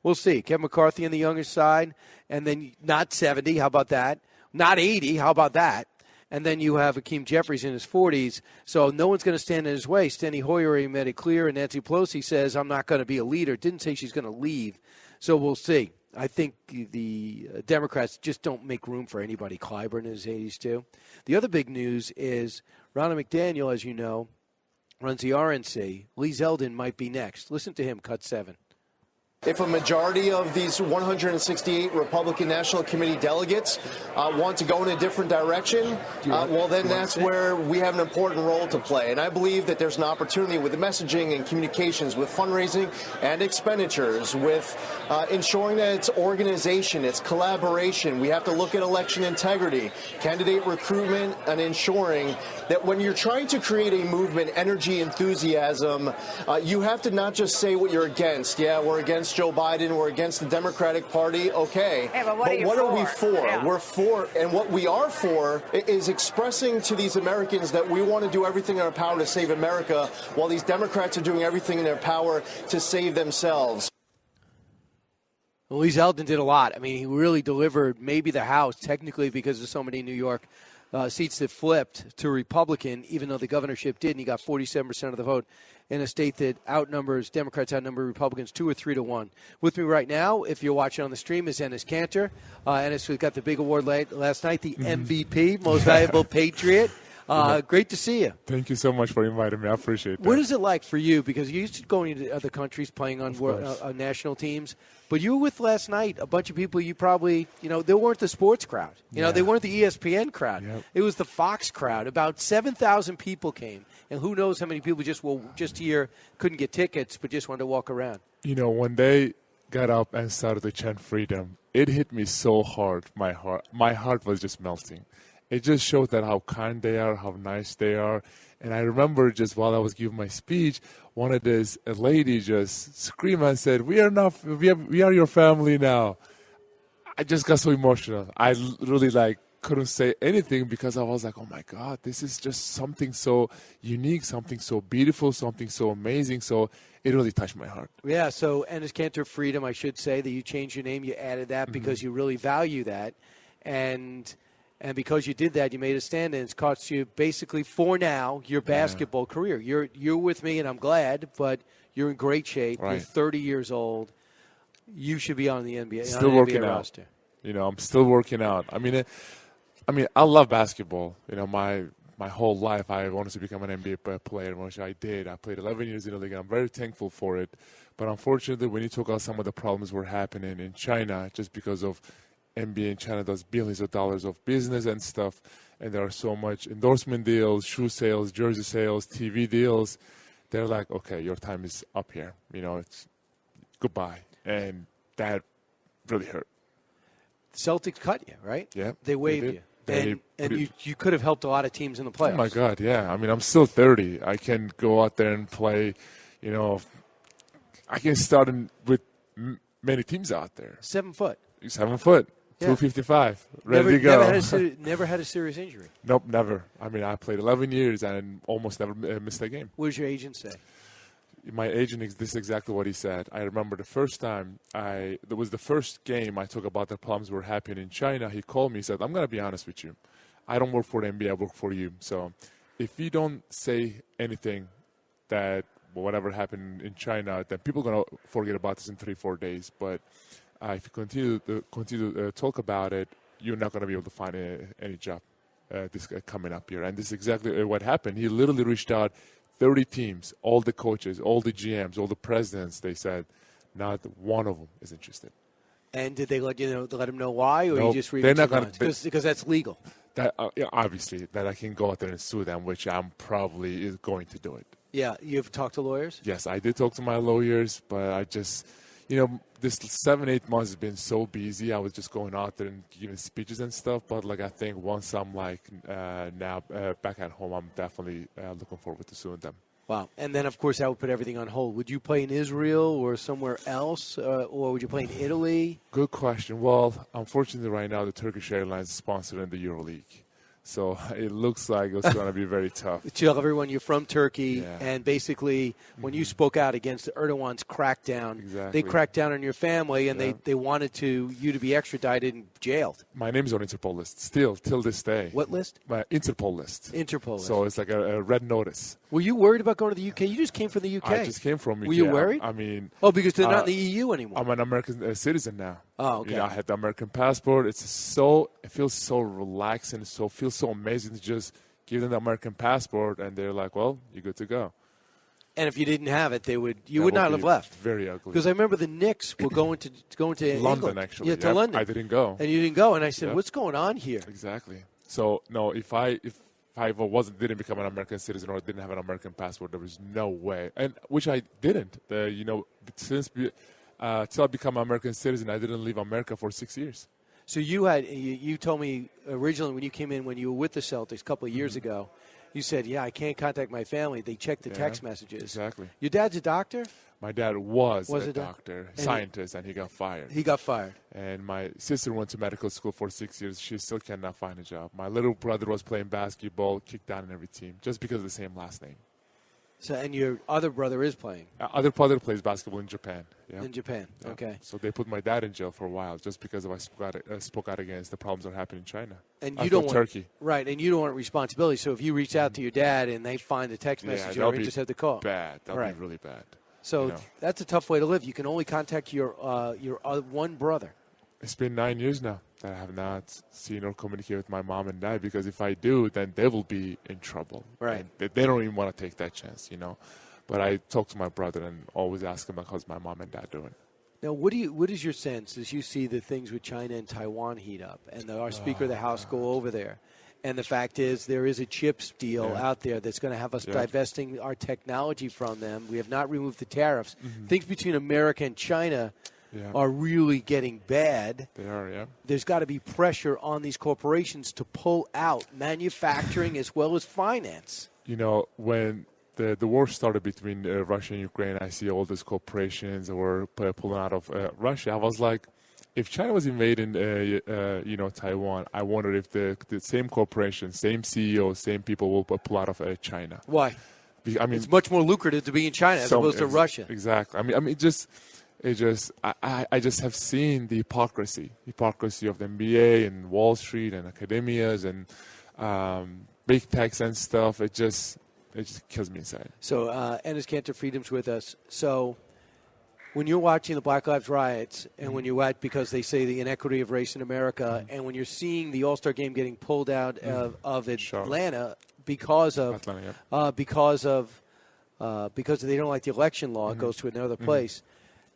We'll see. Kevin McCarthy on the younger side, and then not 70. How about that? Not 80. How about that? And then you have Hakeem Jeffries in his 40s, so no one's going to stand in his way. Steny Hoyer already made it clear, and Nancy Pelosi says, I'm not going to be a leader. Didn't say she's going to leave. So we'll see. I think the Democrats just don't make room for anybody. Clyburn in his 80s, too. The other big news is Ronna McDaniel, as you know, runs the RNC. Lee Zeldin might be next. Listen to him, cut 7. If a majority of these 168 Republican National Committee delegates want to go in a different direction, well, then that's where we have an important role to play. And I believe that there's an opportunity with the messaging and communications, with fundraising and expenditures, with ensuring that it's organization, it's collaboration. We have to look at election integrity, candidate recruitment, and ensuring that when you're trying to create a movement, energy, enthusiasm, you have to not just say what you're against. Yeah, we're against Joe Biden, we're against the Democratic Party, okay. Yeah, but what are we for? Yeah. We're for, and what we are for is expressing to these Americans that we want to do everything in our power to save America, while these Democrats are doing everything in their power to save themselves. Well, Lee Zeldin did a lot. I mean, he really delivered maybe the House, technically because of so many New York seats that flipped to Republican, even though the governorship did, and he got 47% of the vote in a state that Democrats outnumber Republicans 2 or 3 to 1. With me right now, if you're watching on the stream, is Ennis Cantor. Ennis got the big award last night, the MVP, Most Valuable Patriot. Great to see you. Thank you so much for inviting me. I appreciate that. What is it like for you? Because you used to go into other countries playing on national teams, but you were with last night a bunch of people you probably, they weren't the sports crowd. They weren't the ESPN crowd. Yep. It was the Fox crowd. About 7,000 people came, and who knows how many people just here couldn't get tickets but just wanted to walk around. When they got up and started to chant freedom, it hit me so hard. My heart was just melting. It just showed that how kind they are, how nice they are. And I remember just while I was giving my speech, one of this lady just screamed and said, we are your family now. I just got so emotional. I really couldn't say anything because I was like, oh my God, this is just something so unique, something so beautiful, something so amazing. So it really touched my heart. Yeah, so Ennis Cantor Freedom, I should say that you changed your name, you added that because you really value that. And because you did that, you made a stand, and it's cost you basically, for now, your basketball career. You're with me, and I'm glad, but you're in great shape. Right. You're 30 years old. You should be on the NBA. Still working out. Roster. I'm still working out. I mean, I love basketball. My whole life I wanted to become an NBA player, which I did. I played 11 years in the league, and I'm very thankful for it. But unfortunately, when you talk about some of the problems were happening in China, just because of NBA in China does billions of dollars of business and stuff, and there are so much endorsement deals, shoe sales, jersey sales, TV deals. They're like, okay, your time is up here. It's goodbye. And that really hurt. Celtics cut you, right? Yeah. They waived you. And you could have helped a lot of teams in the playoffs. Oh, my God, yeah. I'm still 30. I can go out there and play, I can start with many teams out there. 7 foot. 7 foot. 255, ready to go. Never had a serious injury? Nope, never. I played 11 years and almost never missed a game. What does your agent say? My agent, this is exactly what he said. I remember the first time, there was the first game I talked about the problems were happening in China. He called me, he said, I'm going to be honest with you. I don't work for the NBA, I work for you. So if you don't say anything that whatever happened in China, then people are going to forget about this in 3-4 days. But if you continue to talk about it, you're not going to be able to find any job this coming up here. And this is exactly what happened. He literally reached out 30 teams, all the coaches, all the GMs, all the presidents. They said not one of them is interested. And did they let him know why, or nope, you just read they're not going to because that's legal? That obviously that I can go out there and sue them, which I'm probably going to do it. Yeah, you've talked to lawyers? Yes, I did talk to my lawyers, but I just. This 7-8 months has been so busy. I was just going out there and giving speeches and stuff. But I think once I'm now back at home, I'm definitely looking forward to suing them. Wow. And then, of course, that would put everything on hold. Would you play in Israel or somewhere else, or would you play in Italy? Good question. Well, unfortunately, right now, the Turkish Airlines is sponsoring the EuroLeague. So it looks like it's going to be very tough. Tell everyone you're from Turkey, and basically when you spoke out against Erdogan's crackdown, they cracked down on your family, and they wanted you to be extradited and jailed. My name is on Interpol list still, till this day. What list? My Interpol list. Interpol list. So it's like a red notice. Were you worried about going to the UK? You just came from the UK. I just came from UK. Were you worried? Because they're not in the EU anymore. I'm an American citizen now. Oh, okay. I had the American passport. It feels so relaxing. Feels so amazing to just give them the American passport, and they're like, well, you're good to go. And if you didn't have it, you That would not have left. Very ugly. Because I remember the Knicks were going to London, England. actually. Yeah, to London. I didn't go. And you didn't go. And I said, Yep. what's going on here? Exactly. So, no, if I didn't become an American citizen or didn't have an American passport, there was no way. And which I didn't. Till I became an American citizen, I didn't leave America for 6 years. So you told me originally when you came in, when you were with the Celtics a couple of years ago, you said, I can't contact my family. They check the text messages. Exactly. Your dad's a doctor? My dad was a a doctor, scientist, and he got fired. He got fired. And my sister went to medical school for 6 years. She still cannot find a job. My little brother was playing basketball, kicked out in every team, just because of the same last name. So, and your other brother is playing? Other brother plays basketball in Japan. Yeah. In Japan, Yeah. okay. So they put my dad in jail for a while just because I spoke out against the problems that are happening in China. And I you don't feel want Turkey. Right, and you don't want responsibility. So if you reach out to your dad and they find a text message, you just have to call. Bad. That'll Right. be really bad. So that's a tough way to live. You can only contact your one brother. It's been 9 years now that I have not seen or communicated with my mom and dad, because if I do, then they will be in trouble. Right. And they don't even want to take that chance, But I talk to my brother and always ask him how's my mom and dad doing. Now, what is your sense as you see the things with China and Taiwan heat up, and our Speaker of the House go over there, and the fact is there is a chips deal out there that's going to have us divesting our technology from them. We have not removed the tariffs. Things between America and China are really getting bad. They are, yeah. There's got to be pressure on these corporations to pull out manufacturing as well as finance. When the war started between Russia and Ukraine, I see all these corporations that were pulling out of Russia. I was like, if China was invading, Taiwan, I wonder if the same corporations, same CEOs, same people will pull out of China. Why? I mean, it's much more lucrative to be in China as opposed to Russia. Exactly. I just have seen the hypocrisy of the NBA and Wall Street and academias and big techs and stuff. It just kills me inside. So, Enes Kanter Freedom's with us. So, when you're watching the Black Lives Riots, and when you watch, because they say the inequity of race in America, and when you're seeing the All-Star Game getting pulled out of Atlanta because they don't like the election law, it goes to another place.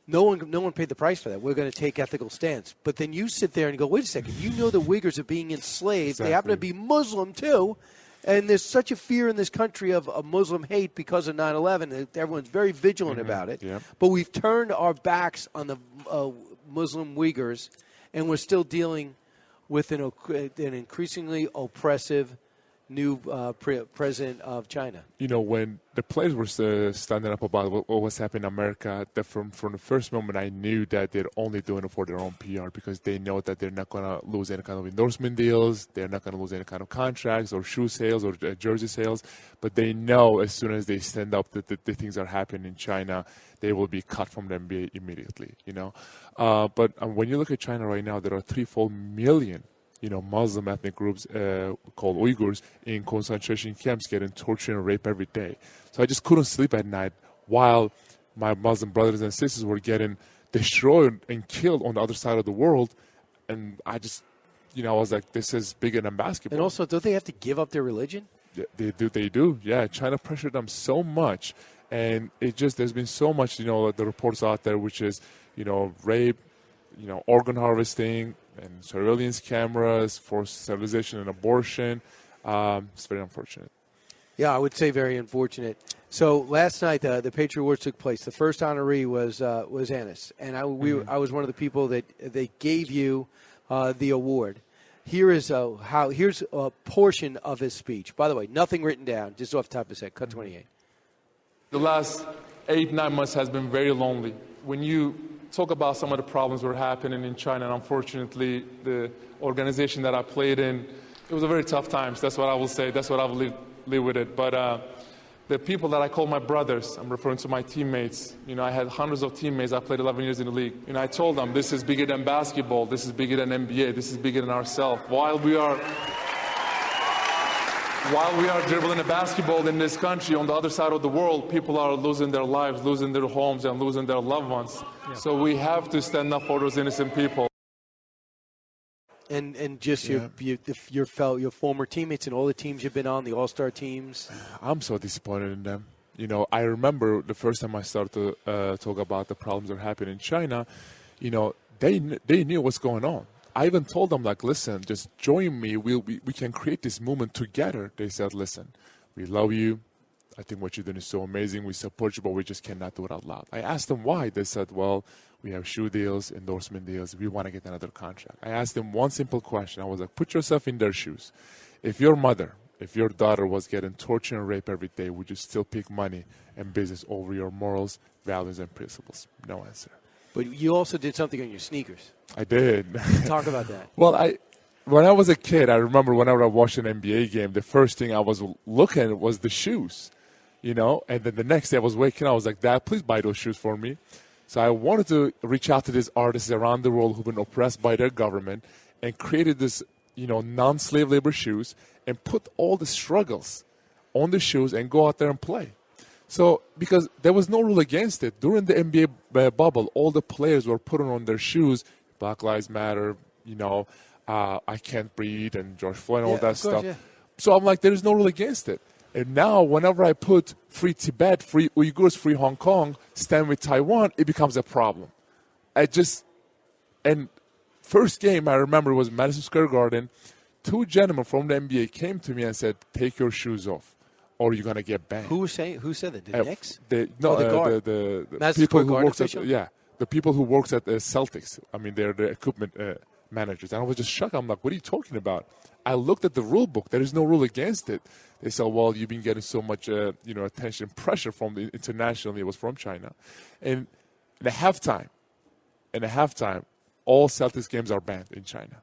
No one paid the price for that. We're going to take ethical stance. But then you sit there and go, wait a second. You know the Uyghurs are being enslaved. Exactly. They happen to be Muslim, too. And there's such a fear in this country of Muslim hate because of 9/11 that everyone's very vigilant about it. Yep. But we've turned our backs on the Muslim Uyghurs, and we're still dealing with an increasingly oppressive new president of China. When the players were standing up about what was happening in America, from the first moment I knew that they're only doing it for their own PR, because they know that they're not going to lose any kind of endorsement deals, they're not going to lose any kind of contracts or shoe sales or jersey sales, but they know as soon as they stand up that the things are happening in China, they will be cut from the NBA immediately. But when you look at China right now, there are 3-4 million Muslim ethnic groups called Uyghurs in concentration camps getting tortured and raped every day. So I just couldn't sleep at night while my Muslim brothers and sisters were getting destroyed and killed on the other side of the world. And I just, I was like, this is bigger than basketball. And also, don't they have to give up their religion? They do. Yeah, China pressured them so much. And there's been so much, the reports out there, which is, rape, organ harvesting, and surveillance cameras, forced sterilization and abortion. It's very unfortunate. Yeah, I would say very unfortunate. So last night, the Patriot Awards took place. The first honoree was Enes, and I was one of the people that they gave you the award. Here's a portion of his speech. By the way, nothing written down, just off the top of his head. Cut 28. The last 8-9 months has been very lonely. When you talk about some of the problems that were happening in China, and unfortunately, the organization that I played in, it was a very tough times. That's what I will say. That's what I will live with it. But the people that I call my brothers, I'm referring to my teammates. I had hundreds of teammates. I played 11 years in the league. I told them, this is bigger than basketball. This is bigger than NBA. This is bigger than ourselves. While we are dribbling a basketball in this country, on the other side of the world, people are losing their lives, losing their homes, and losing their loved ones. Yeah. So we have to stand up for those innocent people. And just your former teammates and all the teams you've been on, the All-Star teams. I'm so disappointed in them. I remember the first time I started to talk about the problems that are happening in China, they knew what's going on. I even told them, like, listen, just join me. We can create this movement together. They said, listen, we love you. I think what you're doing is so amazing. We support you, but we just cannot do it out loud. I asked them why. They said, well, we have shoe deals, endorsement deals. We want to get another contract. I asked them one simple question. I was like, put yourself in their shoes. If your mother, if your daughter was getting tortured and raped every day, would you still pick money and business over your morals, values, and principles? No answer. But you also did something on your sneakers. I did. Talk about that. Well, when I was a kid, I remember whenever I watched an NBA game, the first thing I was looking at was the shoes, and then the next day I was waking up, I was like, Dad, please buy those shoes for me. So I wanted to reach out to these artists around the world who've been oppressed by their government and created this, non-slave labor shoes and put all the struggles on the shoes and go out there and play. So, because there was no rule against it. During the NBA bubble, all the players were putting on their shoes, Black Lives Matter, I Can't Breathe, and George Floyd, and all that stuff. Yeah. So I'm like, there's no rule against it. And now, whenever I put free Tibet, free Uyghurs, free Hong Kong, stand with Taiwan, it becomes a problem. And first game I remember was Madison Square Garden. 2 gentlemen from the NBA came to me and said, take your shoes off, or you're going to get banned. Who said that? The Knicks? The Madison people Square who Garden works official? the people who works at the Celtics. I mean, they're the equipment managers. And I was just shocked. I'm like, what are you talking about? I looked at the rule book. There is no rule against it. They said, well, you've been getting so much, attention, pressure from the internationally. It was from China. And in a halftime, all Celtics games are banned in China.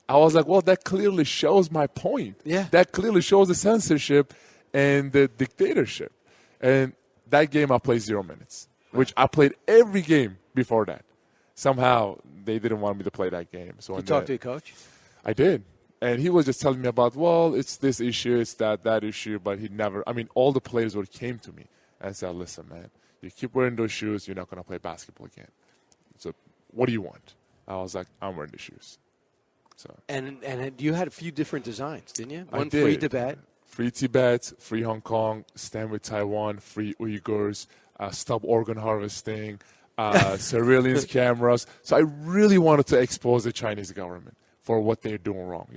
I was like, well, that clearly shows my point. Yeah. That clearly shows the censorship and the dictatorship. And that game I played 0 minutes, which I played every game before that. Somehow they didn't want me to play that game. So you talked to your coach? I did. And he was just telling me about, well, it's this issue, it's that issue, but he never, all the players came to me and said, listen, man, you keep wearing those shoes, you're not going to play basketball again. So what do you want? I was like, I'm wearing the shoes. So. And you had a few different designs, didn't you? One did. Free Tibet. Free Tibet, free Hong Kong, stand with Taiwan, free Uyghurs, stop organ harvesting, surveillance cameras. So I really wanted to expose the Chinese government for what they're doing wrong.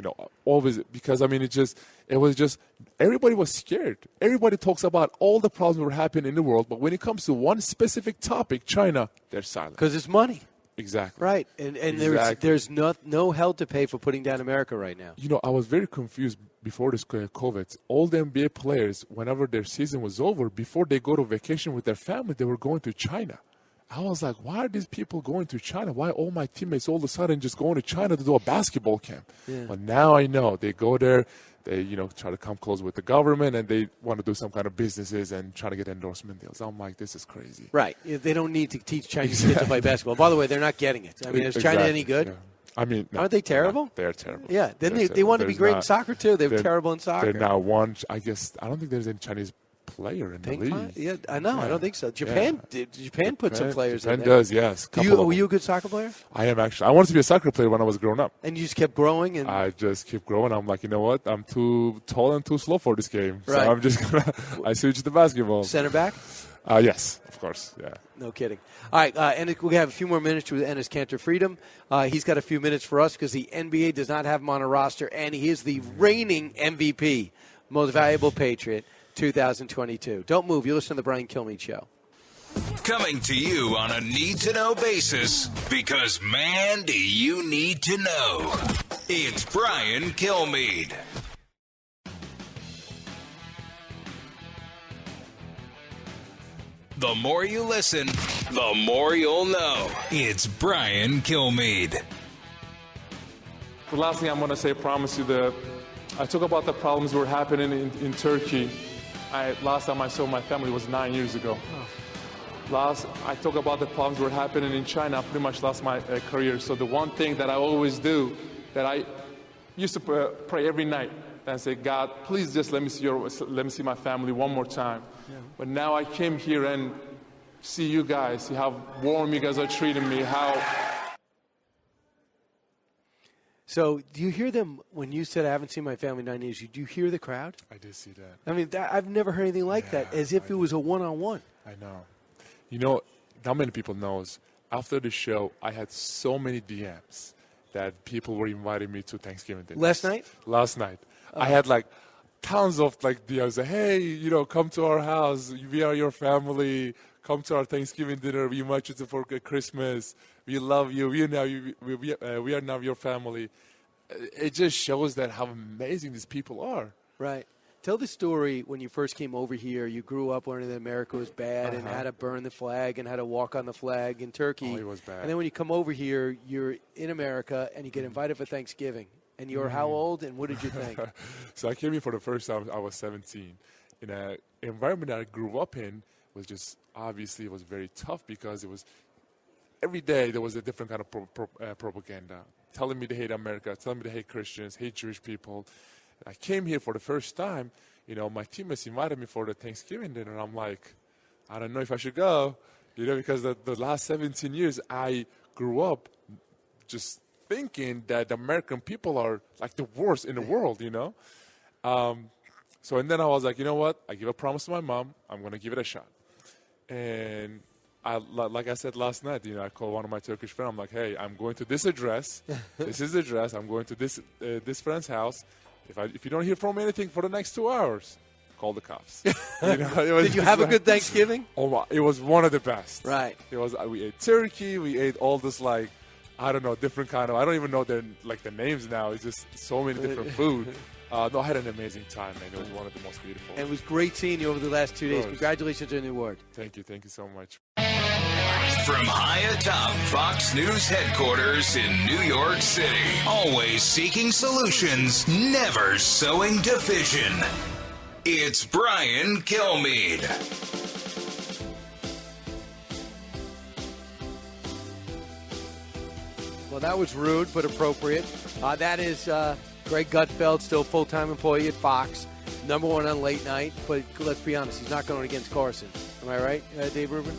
Always, because it was just everybody was scared. Everybody talks about all the problems that were happening in the world, but when it comes to one specific topic, China, they're silent. Because it's money. Exactly. Right. And exactly. there's no hell to pay for putting down America right now. I was very confused before this COVID. All the NBA players, whenever their season was over, before they go to vacation with their family, they were going to China. I was like, why are these people going to China? Why all my teammates all of a sudden just going to China to do a basketball camp? Yeah. But now I know. They go there, they try to come close with the government, and they want to do some kind of businesses and try to get endorsement deals. I'm like, this is crazy. Right. They don't need to teach Chinese kids to play basketball. By the way, they're not getting it. I mean, is China any good? Yeah. I mean, no, aren't they terrible? They're terrible. Yeah. Then they want to be great in soccer too. They're terrible in soccer. They're now one. I guess I don't think there's any Chinese player in the league. Yeah, I know. Yeah. I don't think so. Japan put some players in there. Japan does, yes. Were you a good soccer player? I am actually. I wanted to be a soccer player when I was growing up. And you just kept growing? And I just kept growing. I'm like, you know what? I'm too tall and too slow for this game. Right. So I'm just going to – I switched to basketball. Center back? Yes, of course, yeah. No kidding. All right, and we have a few more minutes with Enes Kanter Freedom. He's got a few minutes for us because the NBA does not have him on a roster, and he is the reigning MVP, most valuable Patriot, 2022. Don't move. You listen to the Brian Kilmeade Show. Coming to you on a need-to-know basis because, man, do you need to know. It's Brian Kilmeade. The more you listen, the more you'll know. It's Brian Kilmeade. The last thing I'm going to say, I promise you, I talk about the problems that were happening in Turkey. Last time I saw my family was 9 years ago. I talk about the problems that were happening in China. I pretty much lost my career. So the one thing that I always do, that I used to pray every night and say, God, please just let me see my family one more time. Yeah. But now I came here and see you guys, see how warm you guys are treating me, how... So do you hear them when you said, I haven't seen my family in 9 years? Do you hear the crowd? I did see that. I mean, I've never heard anything like that, as if it was a one-on-one. I know. You know, not many people knows. After the show, I had so many DMs that people were inviting me to Thanksgiving dinner. Last night? Last night. I had like tons of like DMs. Like, hey, you know, come to our house. We are your family. Come to our Thanksgiving dinner. We invite you to for Christmas. We love you. We are now your family. It just shows that how amazing these people are. Right. Tell the story when you first came over here. You grew up learning that America was bad and how to burn the flag and how to walk on the flag in Turkey. Oh, it was bad. And then when you come over here, you're in America and you get invited for Thanksgiving. And you're how old and what did you think? So I came here for the first time. I was 17. In an environment that I grew up in was just obviously it was very tough because it was every day there was a different kind of propaganda telling me to hate America, telling me to hate Christians, hate Jewish people. I came here for the first time. You know, my teammates invited me for the Thanksgiving dinner. I'm like, I don't know if I should go, you know, because the last 17 years I grew up just thinking that the American people are like the worst in the world, you know. So and then I was like, you know what? I give a promise to my mom. I'm going to give it a shot. And like I said last night, you know, I called one of my Turkish friends. I'm like, hey, I'm going to this address. This is the address. I'm going to this friend's house. If you don't hear from me anything for the next 2 hours, call the cops. You know, Did you have a good Thanksgiving? Oh my! It was one of the best. Right. It was. We ate turkey. We ate all this like, I don't know, different kind of. I don't even know their like the names now. It's just so many different food. No, I had an amazing time, man. It was one of the most beautiful. And it was great seeing you over the last 2 days. Congratulations on the award. Thank you so much. From high atop Fox News headquarters in New York City, always seeking solutions, never sowing division. It's Brian Kilmeade. Well, that was rude but appropriate. That is Greg Gutfeld, still full-time employee at Fox, number one on late night. But let's be honest, he's not going against Carson. Am I right, Dave Rubin?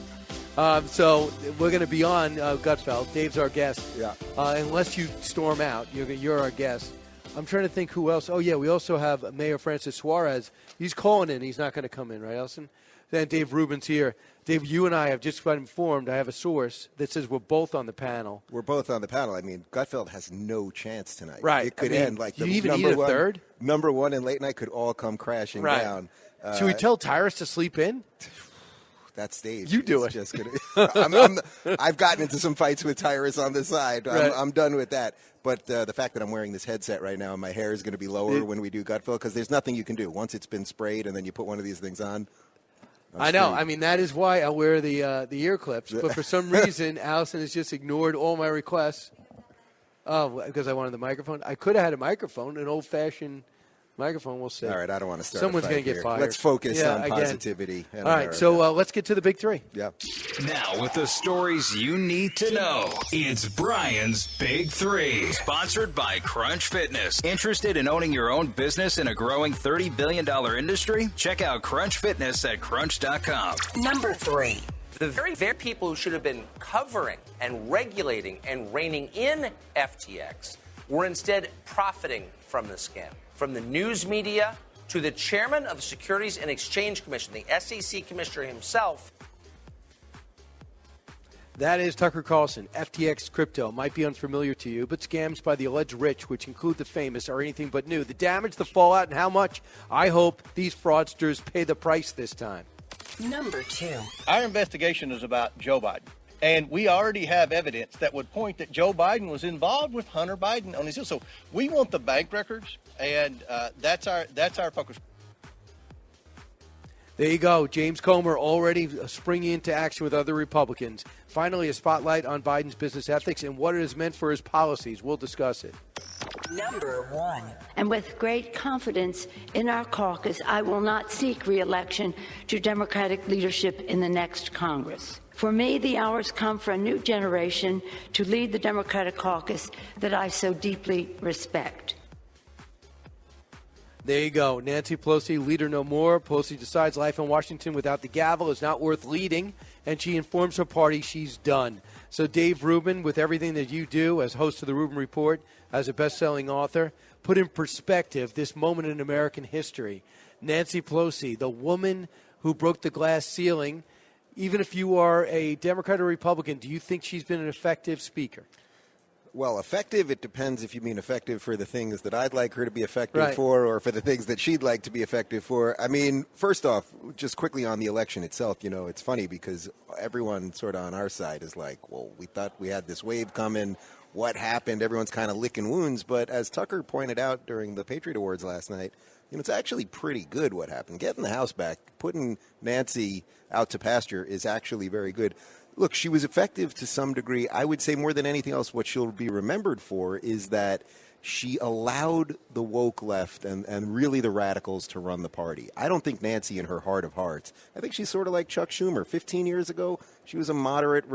So we're going to be on Gutfeld. Dave's our guest. Yeah. Unless you storm out, you're our guest. I'm trying to think who else. Oh, yeah, we also have Mayor Francis Suarez. He's calling in. He's not going to come in, right, Elson? Then Dave Rubin's here. Dave, you and I have just been informed. I have a source that says we're both on the panel. We're both on the panel. I mean, Gutfeld has no chance tonight. Right. It could end like you the even need a third? Number one in late night could all come crashing down. Should we tell Tyrus to sleep in? That stage. You do it. Just gonna, I've gotten into some fights with Tyrus on the side. Right. I'm done with that. But the fact that I'm wearing this headset right now and my hair is going to be lower when we do Gutfeld, because there's nothing you can do. Once it's been sprayed and then you put one of these things on. I know. I mean, that is why I wear the ear clips. But for some reason, Allison has just ignored all my requests. Oh, because I wanted the microphone? I could have had a microphone, an old-fashioned microphone. We'll see. All right, I don't want to start. Someone's going to get fired. Let's focus on positivity. All right, so let's get to the big three. Yeah. Now with the stories you need to know, it's Brian's Big Three. Sponsored by Crunch Fitness. Interested in owning your own business in a growing $30 billion industry? Check out Crunch Fitness at crunch.com. Number 3. The very people who should have been covering and regulating and reining in FTX were instead profiting from the scam. From the news media to the chairman of the Securities and Exchange Commission, the SEC commissioner himself. That is Tucker Carlson. FTX crypto might be unfamiliar to you, but scams by the alleged rich, which include the famous, are anything but new. The damage, the fallout, and how much, I hope these fraudsters pay the price this time. Number 2. Our investigation is about Joe Biden. And we already have evidence that would point that Joe Biden was involved with Hunter Biden on his deal. So we want the bank records, and that's our focus. There you go. James Comer already springing into action with other Republicans. Finally, a spotlight on Biden's business ethics and what it has meant for his policies. We'll discuss it. Number 1. And with great confidence in our caucus, I will not seek re-election to Democratic leadership in the next Congress. For me, the hours come for a new generation to lead the Democratic caucus that I so deeply respect. There you go. Nancy Pelosi, leader no more. Pelosi decides life in Washington without the gavel is not worth leading, and she informs her party she's done. So, Dave Rubin, with everything that you do as host of the Rubin Report, as a best-selling author, put in perspective this moment in American history. Nancy Pelosi, the woman who broke the glass ceiling. Even if you are a Democrat or Republican, do you think she's been an effective speaker? Well, effective, it depends if you mean effective for the things that I'd like her to be effective for or for the things that she'd like to be effective for. I mean, first off, just quickly on the election itself, it's funny because everyone sort of on our side is like, well, we thought we had this wave coming. What happened? Everyone's kind of licking wounds. But as Tucker pointed out during the Patriot Awards last night, it's actually pretty good what happened. Getting the House back, putting Nancy out to pasture is actually very good. Look, she was effective to some degree. I would say more than anything else, what she'll be remembered for is that she allowed the woke left and really the radicals to run the party. I don't think Nancy, in her heart of hearts, I think she's sort of like Chuck Schumer. 15 years ago, she was a moderate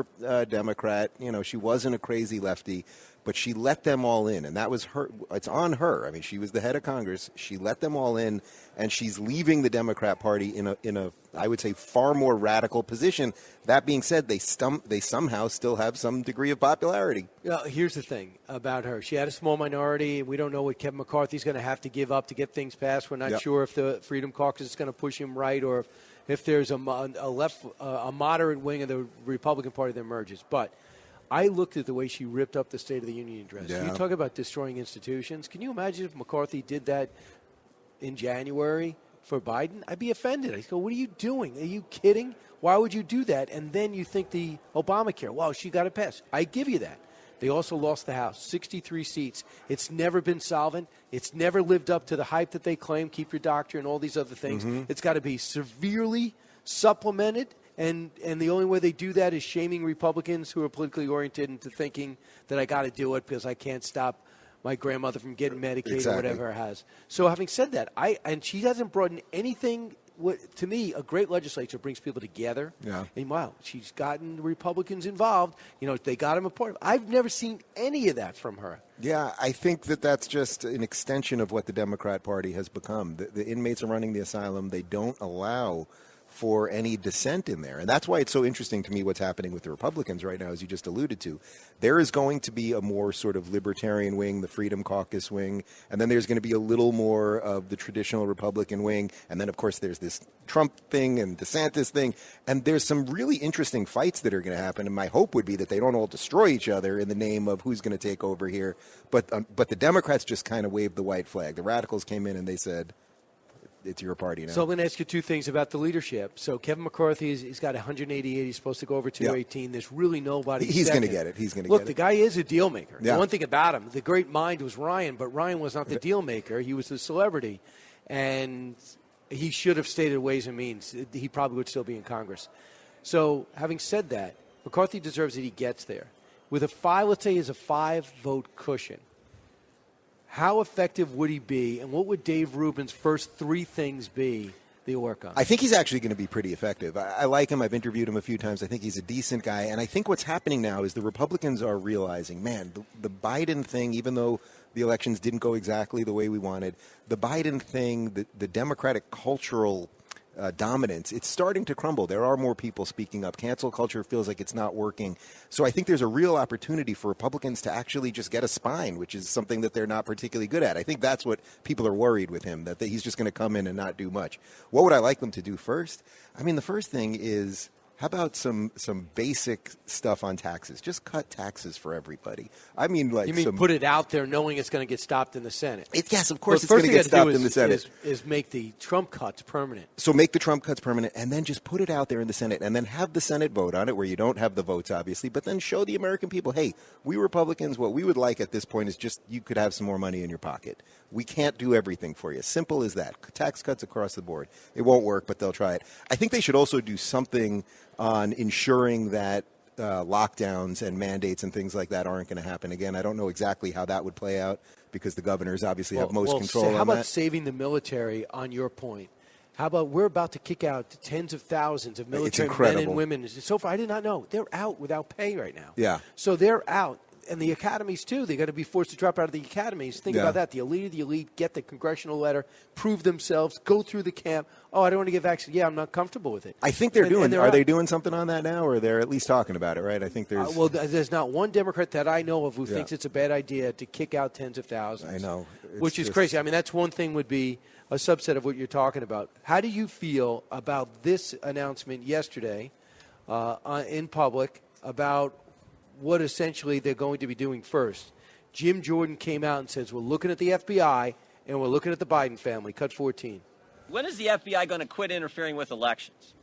Democrat. She wasn't a crazy lefty, but she let them all in, and that was her. It's on her. I mean, she was the head of Congress. She let them all in, and she's leaving the Democrat Party in a I would say, far more radical position. That being said, they somehow still have some degree of popularity. Here's the thing about her. She had a small minority. We don't know what Kevin McCarthy's going to have to give up to get things passed. We're not sure if the Freedom Caucus is going to push him right or if there's a moderate wing of the Republican Party that emerges. But I looked at the way she ripped up the State of the Union address. You talk about destroying institutions. Can you imagine if McCarthy did that in January for Biden? I'd be offended. I'd go, what are you doing? Are you kidding? Why would you do that? And then you think the Obamacare, wow, she got it passed. I give you that. They also lost the House, 63 seats. It's never been solvent. It's never lived up to the hype that they claim, keep your doctor and all these other things. It's got to be severely supplemented. And the only way they do that is shaming Republicans who are politically oriented into thinking that I got to do it because I can't stop my grandmother from getting Medicaid or whatever it has. So having said that, and she hasn't brought in anything. To me, a great legislature brings people together. Yeah. And wow, she's gotten the Republicans involved. They got them apart. I've never seen any of that from her. Yeah, I think that's just an extension of what the Democrat Party has become. The inmates are running the asylum. They don't allow for any dissent in there. And that's why it's so interesting to me what's happening with the Republicans right now, as you just alluded to. There is going to be a more sort of libertarian wing, the Freedom Caucus wing, and then there's going to be a little more of the traditional Republican wing. And then, of course, there's this Trump thing and DeSantis thing. And there's some really interesting fights that are going to happen. And my hope would be that they don't all destroy each other in the name of who's going to take over here. But the Democrats just kind of waved the white flag. The radicals came in and they said, it's your party now. So I'm going to ask you two things about the leadership. So Kevin McCarthy, he's got 188. He's supposed to go over 218. Yep. There's really nobody. He's going to get it. He's going to get it. Look, the guy is a deal maker. Yeah. The one thing about him, the great mind was Ryan, but Ryan was not the deal maker. He was the celebrity. And he should have stayed at Ways and Means. He probably would still be in Congress. So having said that, McCarthy deserves that he gets there. With let's say is a 5-vote cushion. How effective would he be, and what would Dave Rubin's first 3 things be that you work on? I think he's actually going to be pretty effective. I like him. I've interviewed him a few times. I think he's a decent guy. And I think what's happening now is the Republicans are realizing, man, the Biden thing, even though the elections didn't go exactly the way we wanted, the Biden thing, the Democratic cultural dominance, it's starting to crumble. There are more people speaking up. Cancel culture feels like it's not working. So I think there's a real opportunity for Republicans to actually just get a spine, which is something that they're not particularly good at. I think that's what people are worried with him, that he's just going to come in and not do much. What would I like them to do first? I mean, the first thing is, how about some basic stuff on taxes? Just cut taxes for everybody. I mean, put it out there knowing it's going to get stopped in the Senate? Yes, of course it's going to get stopped in the Senate. Is make the Trump cuts permanent. So make the Trump cuts permanent and then just put it out there in the Senate and then have the Senate vote on it where you don't have the votes, obviously, but then show the American people, hey, we Republicans, what we would like at this point is just you could have some more money in your pocket. We can't do everything for you. Simple as that. Tax cuts across the board. It won't work, but they'll try it. I think they should also do something on ensuring that lockdowns and mandates and things like that aren't going to happen again. I don't know exactly how that would play out because the governors obviously have most control on that. How about saving the military on your point? How about we're about to kick out tens of thousands of military men and women. So far, I did not know. They're out without pay right now. Yeah. So they're out. and the academies, too. They're going to be forced to drop out of the academies. Think about that. The elite of the elite get the congressional letter, prove themselves, go through the camp. Oh, I don't want to get vaccinated. Yeah, I'm not comfortable with it. I think they're doing. Are they doing something on that now, or they're at least talking about it, right? I think there's. Well, there's not one Democrat that I know of who thinks it's a bad idea to kick out tens of thousands. I know. Which is crazy. I mean, that's one thing would be a subset of what you're talking about. How do you feel about this announcement yesterday in public about what essentially they're going to be doing first? Jim Jordan came out and says, we're looking at the FBI and we're looking at the Biden family. Cut 14. When is the FBI going to quit interfering with elections?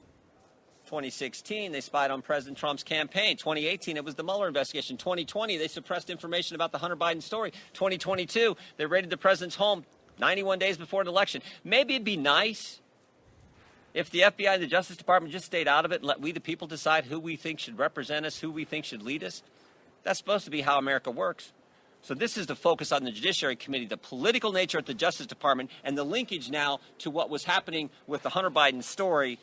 2016, they spied on President Trump's campaign. 2018, it was the Mueller investigation. 2020, they suppressed information about the Hunter Biden story. 2022, they raided the president's home 91 days before an election. Maybe it'd be nice if the FBI and the Justice Department just stayed out of it and let we the people decide who we think should represent us, who we think should lead us. That's supposed to be how America works. So this is the focus on the Judiciary Committee, the political nature at the Justice Department, and the linkage now to what was happening with the Hunter Biden story.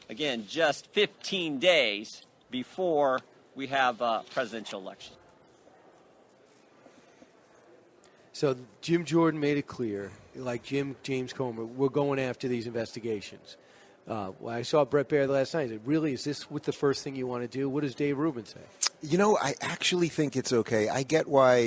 Again, just 15 days before we have a presidential election. So Jim Jordan made it clear, like James Comer, we're going after these investigations. I saw Brett Baer last night. I said, really, is this the first thing you want to do? What does Dave Rubin say? You know, I actually think it's okay. I get why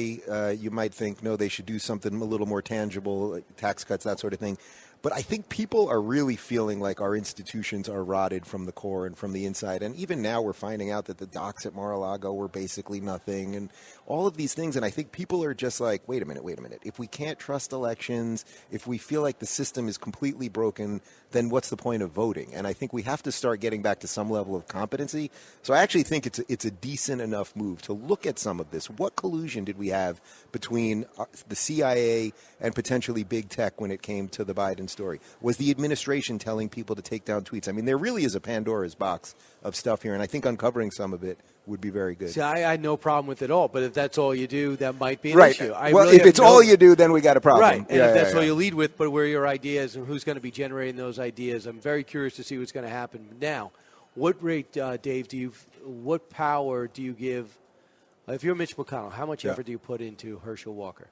you might think, no, they should do something a little more tangible, like tax cuts, that sort of thing. But I think people are really feeling like our institutions are rotted from the core and from the inside. And even now we're finding out that the docks at Mar-a-Lago were basically nothing and all of these things. And I think people are just like, wait a minute. If we can't trust elections, if we feel like the system is completely broken, then what's the point of voting? And I think we have to start getting back to some level of competency. So I actually think it's a decent enough move to look at some of this. What collusion did we have between the CIA and potentially big tech when it came to the Biden story? Was the administration telling people to take down tweets? I mean, there really is a Pandora's box of stuff here, and I think uncovering some of it would be very good. See, I had no problem with it all, but if that's all you do, that might be an issue. Well, if it's all you do, then we got a problem. Right, and if that's all you lead with, but where are your ideas and who's going to be generating those ideas? I'm very curious to see what's going to happen. Now, what rate, Dave, what power do you give, if you're Mitch McConnell, how much effort do you put into Herschel Walker?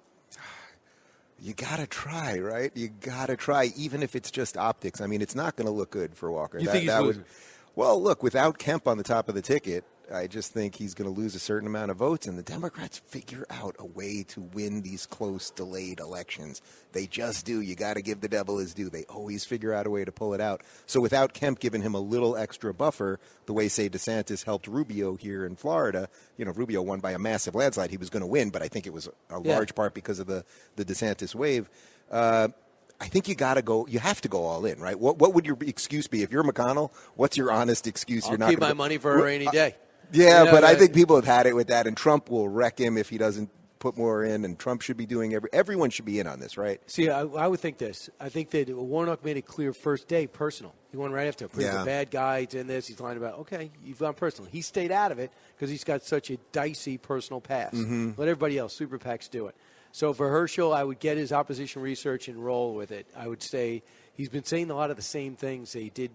You got to try, right? You got to try, even if it's just optics. I mean, it's not going to look good for Walker. You think he's losing? Well, look, without Kemp on the top of the ticket, I just think he's going to lose a certain amount of votes, and the Democrats figure out a way to win these close, delayed elections. They just do. You got to give the devil his due. They always figure out a way to pull it out. So without Kemp giving him a little extra buffer, the way, say, DeSantis helped Rubio here in Florida, you know, Rubio won by a massive landslide. He was going to win, but I think it was a large part because of the DeSantis wave. I think you got to go. You have to go all in, right? What would your excuse be if you're McConnell? What's your honest excuse? I'll keep my money for a rainy day. Yeah, you know, but I think people have had it with that, and Trump will wreck him if he doesn't put more in, and Trump should be doing everyone should be in on this, right? See, I would think this. I think that Warnock made it clear first day, personal. He went right after. He's a bad guy. He's in this. He's lying about, okay, you've gone personal. He stayed out of it because he's got such a dicey personal past. Mm-hmm. Let everybody else, super PACs, do it. So for Herschel, I would get his opposition research and roll with it. I would say he's been saying a lot of the same things that he did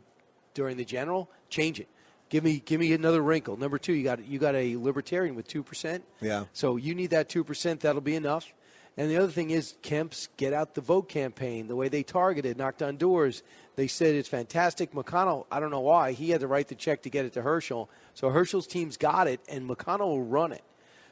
during the general. Change it. Give me another wrinkle. Number two, you got a libertarian with 2%. Yeah. So you need that 2%. That'll be enough. And the other thing is Kemp's Get Out the Vote campaign, the way they targeted, knocked on doors. They said it's fantastic. McConnell, I don't know why. He had to write the check to get it to Herschel. So Herschel's team's got it, and McConnell will run it.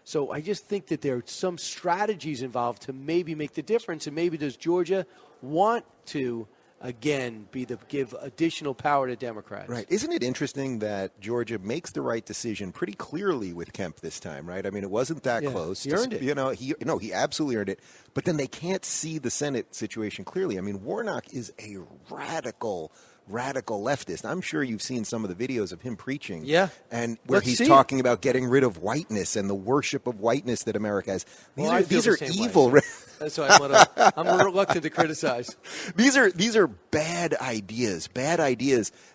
So I just think that there are some strategies involved to maybe make the difference. And maybe does Georgia want to, again, give additional power to Democrats? Right. Isn't it interesting that Georgia makes the right decision pretty clearly with Kemp this time, right? I mean, it wasn't that close. He earned it. You know, he absolutely earned it. But then they can't see the Senate situation clearly. I mean, Warnock is a radical leftist. I'm sure you've seen some of the videos of him preaching. Yeah. And where he's talking about getting rid of whiteness and the worship of whiteness that America has. These are evil. That's why I'm reluctant to criticize. These are bad ideas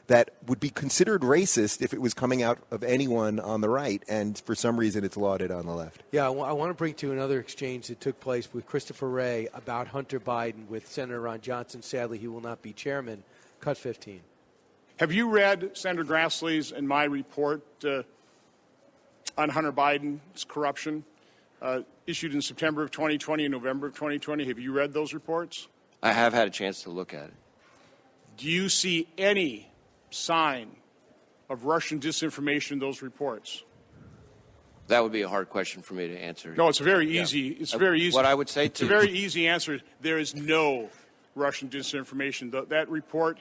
that would be considered racist if it was coming out of anyone on the right, and for some reason it's lauded on the left. Yeah, I want to bring to another exchange that took place with Christopher Wray about Hunter Biden with Senator Ron Johnson. Sadly, he will not be chairman. Cut 15. Have you read Senator Grassley's and my report on Hunter Biden's corruption? issued in September of 2020 and November of 2020. Have you read those reports? I have had a chance to look at it. Do you see any sign of Russian disinformation in those reports? That would be a hard question for me to answer. No, it's very easy. Yeah. It's very easy. What I would say it's a very easy answer. There is no Russian disinformation. That report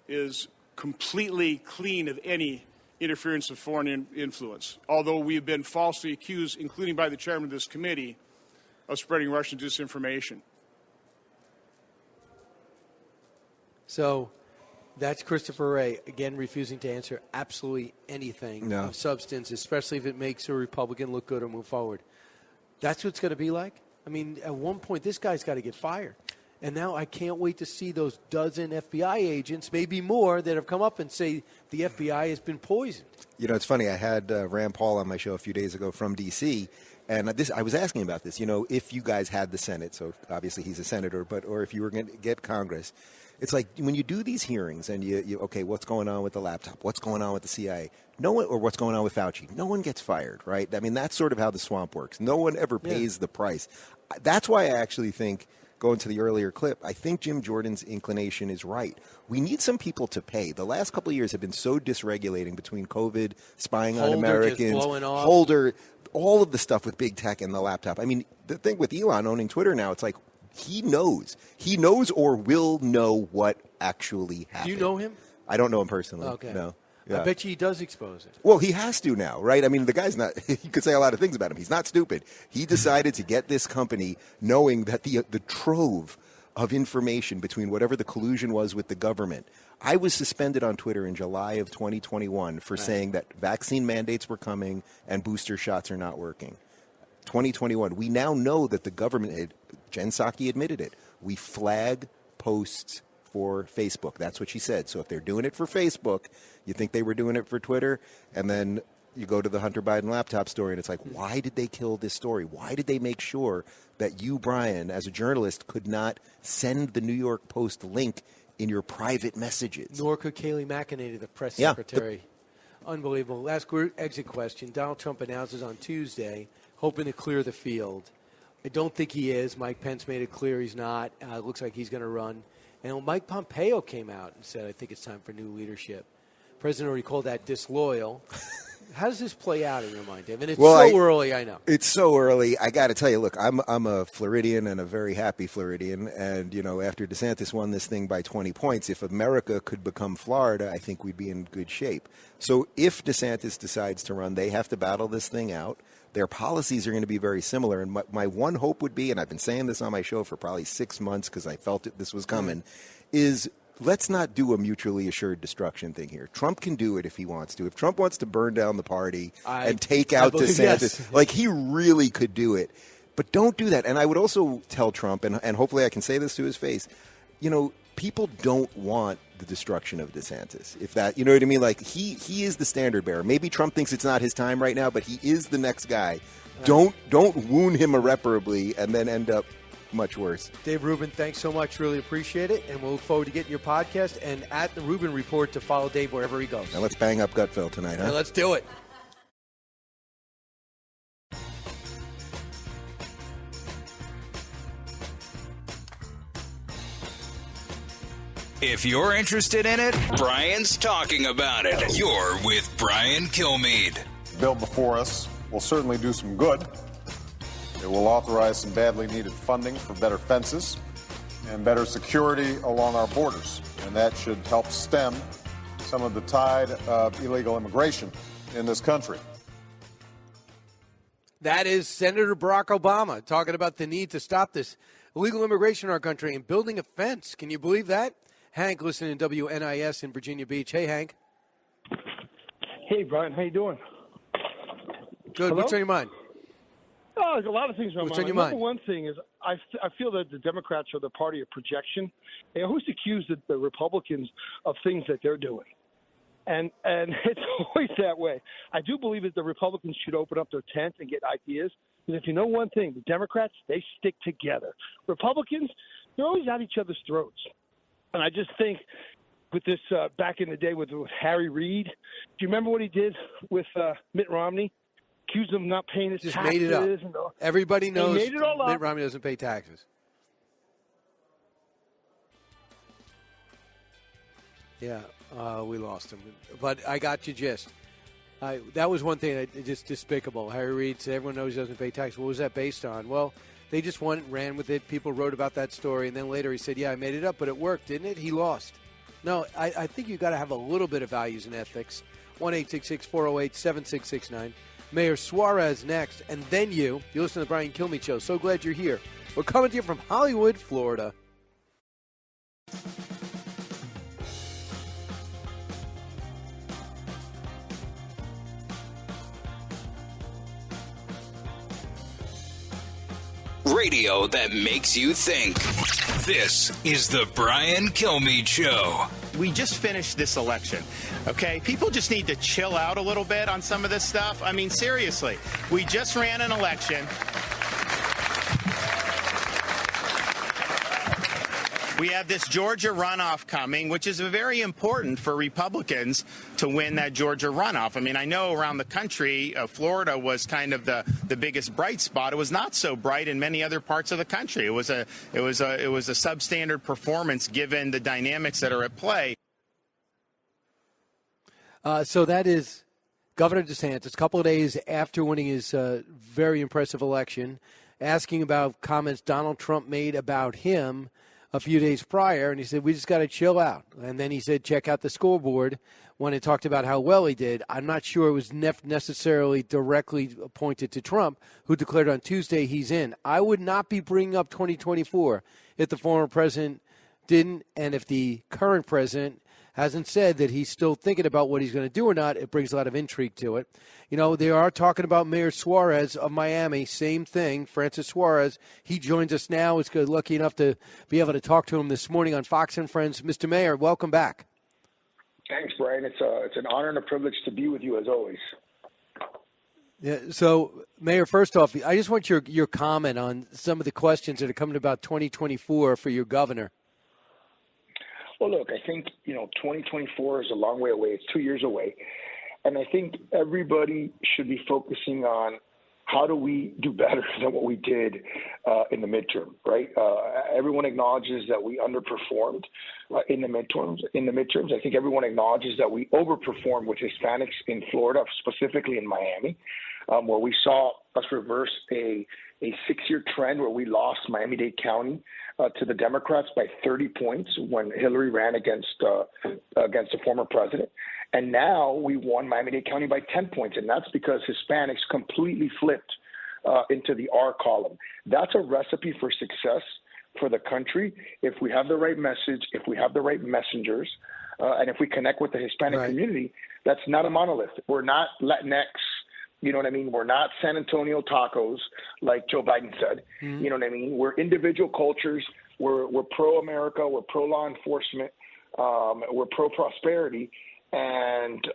is completely clean of any interference of foreign influence, although we have been falsely accused, including by the chairman of this committee, of spreading Russian disinformation. So that's Christopher Wray, again, refusing to answer absolutely anything of substance, especially if it makes a Republican look good or move forward. That's what it's going to be like? I mean, at one point, this guy's got to get fired. And now I can't wait to see those dozen FBI agents, maybe more, that have come up and say the FBI has been poisoned. You know, it's funny. I had Rand Paul on my show a few days ago from D.C., and I was asking about this. You know, if you guys had the Senate, so obviously he's a senator, or if you were going to get Congress, it's like when you do these hearings and you okay, what's going on with the laptop? What's going on with the CIA? No one, or what's going on with Fauci? No one gets fired, right? I mean, that's sort of how the swamp works. No one ever pays the price. That's why I actually think, going to the earlier clip, I think Jim Jordan's inclination is right. We need some people to pay. The last couple of years have been so dysregulating between COVID, spying on Americans, Holder, all of the stuff with big tech and the laptop. I mean, the thing with Elon owning Twitter now, it's like he knows or will know what actually happened. Do you know him? I don't know him personally. Okay. No. Yeah. I bet you he does expose it. Well, he has to now, right? I mean, the guy's not, you could say a lot of things about him. He's not stupid. He decided to get this company knowing that the trove of information between whatever the collusion was with the government. I was suspended on Twitter in July of 2021 for saying that vaccine mandates were coming and booster shots are not working. 2021. We now know that the government, Jen Psaki admitted it, we flag posts for Facebook. That's what she said. So if they're doing it for Facebook, you think they were doing it for Twitter, and then you go to the Hunter Biden laptop story, and it's like, why did they kill this story? Why did they make sure that you, Brian, as a journalist, could not send the New York Post link in your private messages? Nor could Kayleigh McEnany, the press secretary. Unbelievable. Last exit question. Donald Trump announces on Tuesday, hoping to clear the field. I don't think he is. Mike Pence made it clear he's not. It looks like he's going to run. And Mike Pompeo came out and said, I think it's time for new leadership. The president already called that disloyal. How does this play out in your mind, Dave? And it's early, I know. It's so early. I got to tell you, look, I'm a Floridian and a very happy Floridian. And, you know, after DeSantis won this thing by 20 points, if America could become Florida, I think we'd be in good shape. So if DeSantis decides to run, they have to battle this thing out. Their policies are going to be very similar. And my one hope would be, and I've been saying this on my show for probably 6 months because I felt this was coming, is let's not do a mutually assured destruction thing here. Trump can do it if he wants to. If Trump wants to burn down the party and take out DeSantis, like he really could do it. But don't do that. And I would also tell Trump, and hopefully I can say this to his face, you know, people don't want the destruction of DeSantis. If that, you know what I mean? Like he is the standard bearer. Maybe Trump thinks it's not his time right now, but he is the next guy. Don't wound him irreparably and then end up much worse. Dave Rubin, thanks so much. Really appreciate it. And we'll look forward to getting your podcast and at the Rubin Report to follow Dave wherever he goes. Now let's bang up Gutfeld tonight, huh? Yeah, let's do it. If you're interested in it, Brian's talking about it. You're with Brian Kilmeade. The bill before us will certainly do some good. It will authorize some badly needed funding for better fences and better security along our borders. And that should help stem some of the tide of illegal immigration in this country. That is Senator Barack Obama talking about the need to stop this illegal immigration in our country and building a fence. Can you believe that? Hank, listening to WNIS in Virginia Beach. Hey, Hank. Hey, Brian. How you doing? Good. Hello? What's on your mind? Oh, there's a lot of things on my What's on mind. your Number mind? one thing is I feel that the Democrats are the party of projection. They always accuse the Republicans of things that they're doing. And it's always that way. I do believe that the Republicans should open up their tent and get ideas. Because if you know one thing, the Democrats, they stick together. Republicans, they're always at each other's throats. And I just think with this back in the day with Harry Reid, do you remember what he did with Mitt Romney? accused him of not paying his Just taxes. made it up. And, Everybody knows made it all up. Mitt Romney doesn't pay taxes. Yeah, we lost him. But I got you gist. That was one thing just despicable. Harry Reid said everyone knows he doesn't pay taxes. What was that based on? Well, they just ran with it. People wrote about that story. And then later he said, yeah, I made it up, but it worked, didn't it? He lost. No, I think you've got to have a little bit of values and ethics. 1-866-408-7669. Mayor Suarez next, and then you. You listen to the Brian Kilmeade Show. So glad you're here. We're coming to you from Hollywood, Florida. Radio that makes you think. This is the Brian Kilmeade Show. We just finished this election, okay? People just need to chill out a little bit on some of this stuff. I mean, seriously, we just ran an election. We have this Georgia runoff coming, which is very important for Republicans to win that Georgia runoff. I mean, I know around the country, Florida was kind of the biggest bright spot. It was not so bright in many other parts of the country. It was a substandard performance given the dynamics that are at play. So that is Governor DeSantis, a couple of days after winning his very impressive election, asking about comments Donald Trump made about him a few days prior, and he said, we just got to chill out. And then he said, check out the scoreboard when it talked about how well he did. I'm not sure it was necessarily directly pointed to Trump, who declared on Tuesday he's in. I would not be bringing up 2024 if the former president didn't, and if the current president hasn't said that he's still thinking about what he's going to do or not. It brings a lot of intrigue to it. You know, they are talking about Mayor Suarez of Miami. Same thing, Francis Suarez. He joins us now. It's good, lucky enough to be able to talk to him this morning on Fox and Friends. Mr. Mayor, welcome back. Thanks, Brian. It's an honor and a privilege to be with you as always. Yeah, so, Mayor, first off, I just want your comment on some of the questions that are coming about 2024 for your governor. Well, look, I think, 2024 is a long way away. It's 2 years away. And I think everybody should be focusing on how do we do better than what we did in the midterm, right? Everyone acknowledges that we underperformed in the midterms. I think everyone acknowledges that we overperformed with Hispanics in Florida, specifically in Miami, where we saw us reverse a 6-year trend where we lost Miami-Dade County to the Democrats by 30 points when Hillary ran against the former president. And now we won Miami-Dade County by 10 points, and that's because Hispanics completely flipped into the R column. That's a recipe for success for the country if we have the right message, if we have the right messengers, and if we connect with the Hispanic community. That's not a monolith. We're not Latinx. You know what I mean? We're not San Antonio tacos, like Joe Biden said. Mm-hmm. You know what I mean? We're individual cultures. We're pro-America. We're pro-law enforcement. We're pro-prosperity. And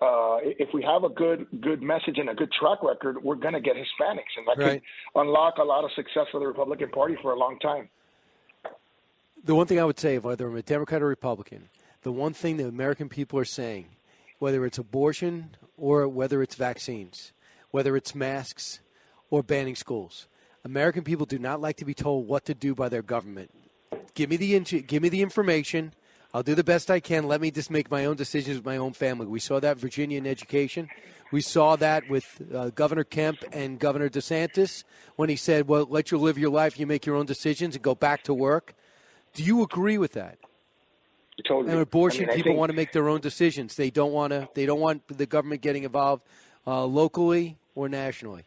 if we have a good message and a good track record, we're going to get Hispanics. And that could unlock a lot of success for the Republican Party for a long time. The one thing I would say, whether I'm a Democrat or Republican, the one thing that American people are saying, whether it's abortion or whether it's vaccines, whether it's masks or banning schools, American people do not like to be told what to do by their government. Give me the information. I'll do the best I can. Let me just make my own decisions with my own family. We saw that in Virginia in education. We saw that with Governor Kemp and Governor DeSantis when he said, well, let you live your life, you make your own decisions and go back to work. Do you agree with that? Totally. And abortion people want to make their own decisions. They don't want the government getting involved locally or nationally.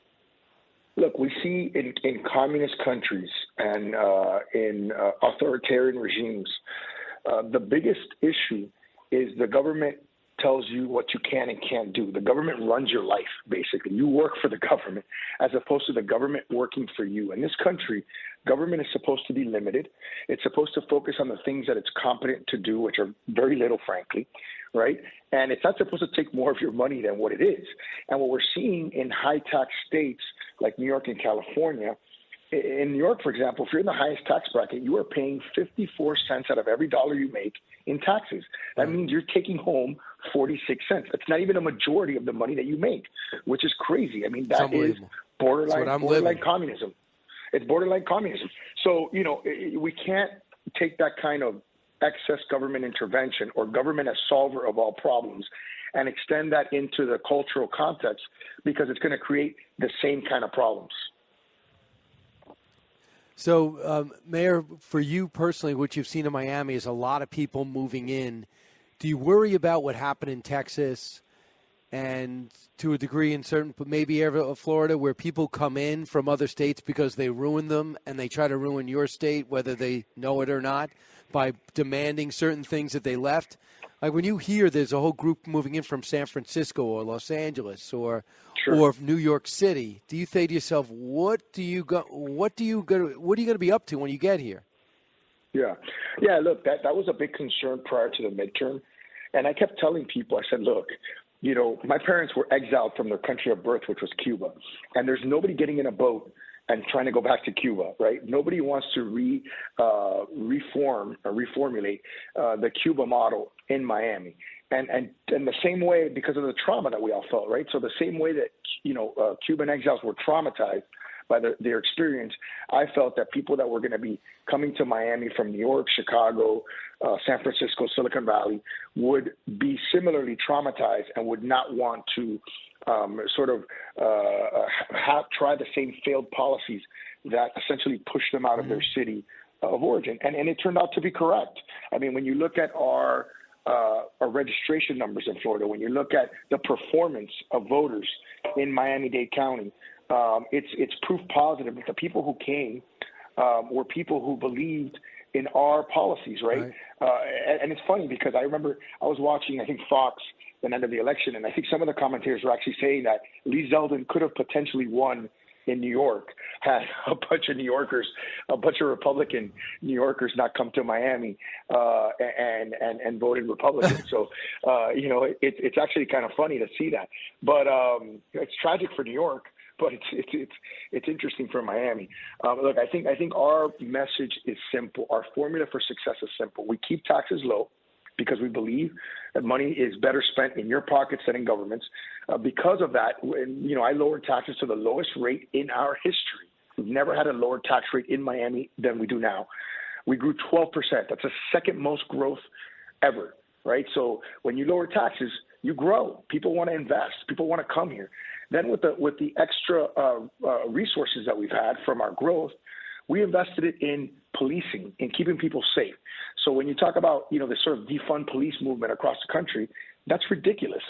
Look, we see in communist countries and in authoritarian regimes, the biggest issue is the government tells you what you can and can't do. The government runs your life, basically. You work for the government as opposed to the government working for you. In this country, government is supposed to be limited. It's supposed to focus on the things that it's competent to do, which are very little, frankly, right? And it's not supposed to take more of your money than what it is. And what we're seeing in high-tax states like New York and California, in New York, for example, if you're in the highest tax bracket, you are paying 54 cents out of every dollar you make in taxes. That means you're taking home 46 cents. It's not even a majority of the money that you make, which is crazy. I mean, that is borderline communism. It's borderline communism. So, we can't take that kind of excess government intervention or government as solver of all problems and extend that into the cultural context, because it's going to create the same kind of problems. So, Mayor, for you personally, what you've seen in Miami is a lot of people moving in. Do you worry about what happened in Texas and to a degree in certain, maybe Florida, where people come in from other states because they ruin them and they try to ruin your state, whether they know it or not, by demanding certain things that they left? Like when you hear there's a whole group moving in from San Francisco or Los Angeles or New York City, do you say to yourself, what are you going to be up to when you get here? Yeah. Look, that was a big concern prior to the midterm, and I kept telling people, I said, look, my parents were exiled from their country of birth, which was Cuba, and there's nobody getting in a boat and trying to go back to Cuba, right? Nobody wants to reform or reformulate the Cuba model in Miami. And the same way, because of the trauma that we all felt, right? So the same way that, Cuban exiles were traumatized by their experience, I felt that people that were going to be coming to Miami from New York, Chicago, San Francisco, Silicon Valley would be similarly traumatized and would not want to try the same failed policies that essentially pushed them out of their city of origin. And it turned out to be correct. I mean, when you look at our registration numbers in Florida, when you look at the performance of voters in Miami-Dade County, it's proof positive that the people who came were people who believed in our policies, right? And it's funny because I remember I was watching, I think, Fox the night of the election, and I think some of the commentators were actually saying that Lee Zeldin could have potentially won in New York had a bunch of Republican New Yorkers not come to Miami and voted Republican. So, it's actually kind of funny to see that. But it's tragic for New York, but it's interesting for Miami. Look, I think our message is simple. Our formula for success is simple. We keep taxes low because we believe that money is better spent in your pockets than in governments. Because of that, I lowered taxes to the lowest rate in our history. We've never had a lower tax rate in Miami than we do now. We grew 12%. That's the second most growth ever, right? So when you lower taxes, you grow. People want to invest. People want to come here. Then with the extra resources that we've had from our growth, we invested it in policing, in keeping people safe. So when you talk about, the sort of defund police movement across the country, that's ridiculous.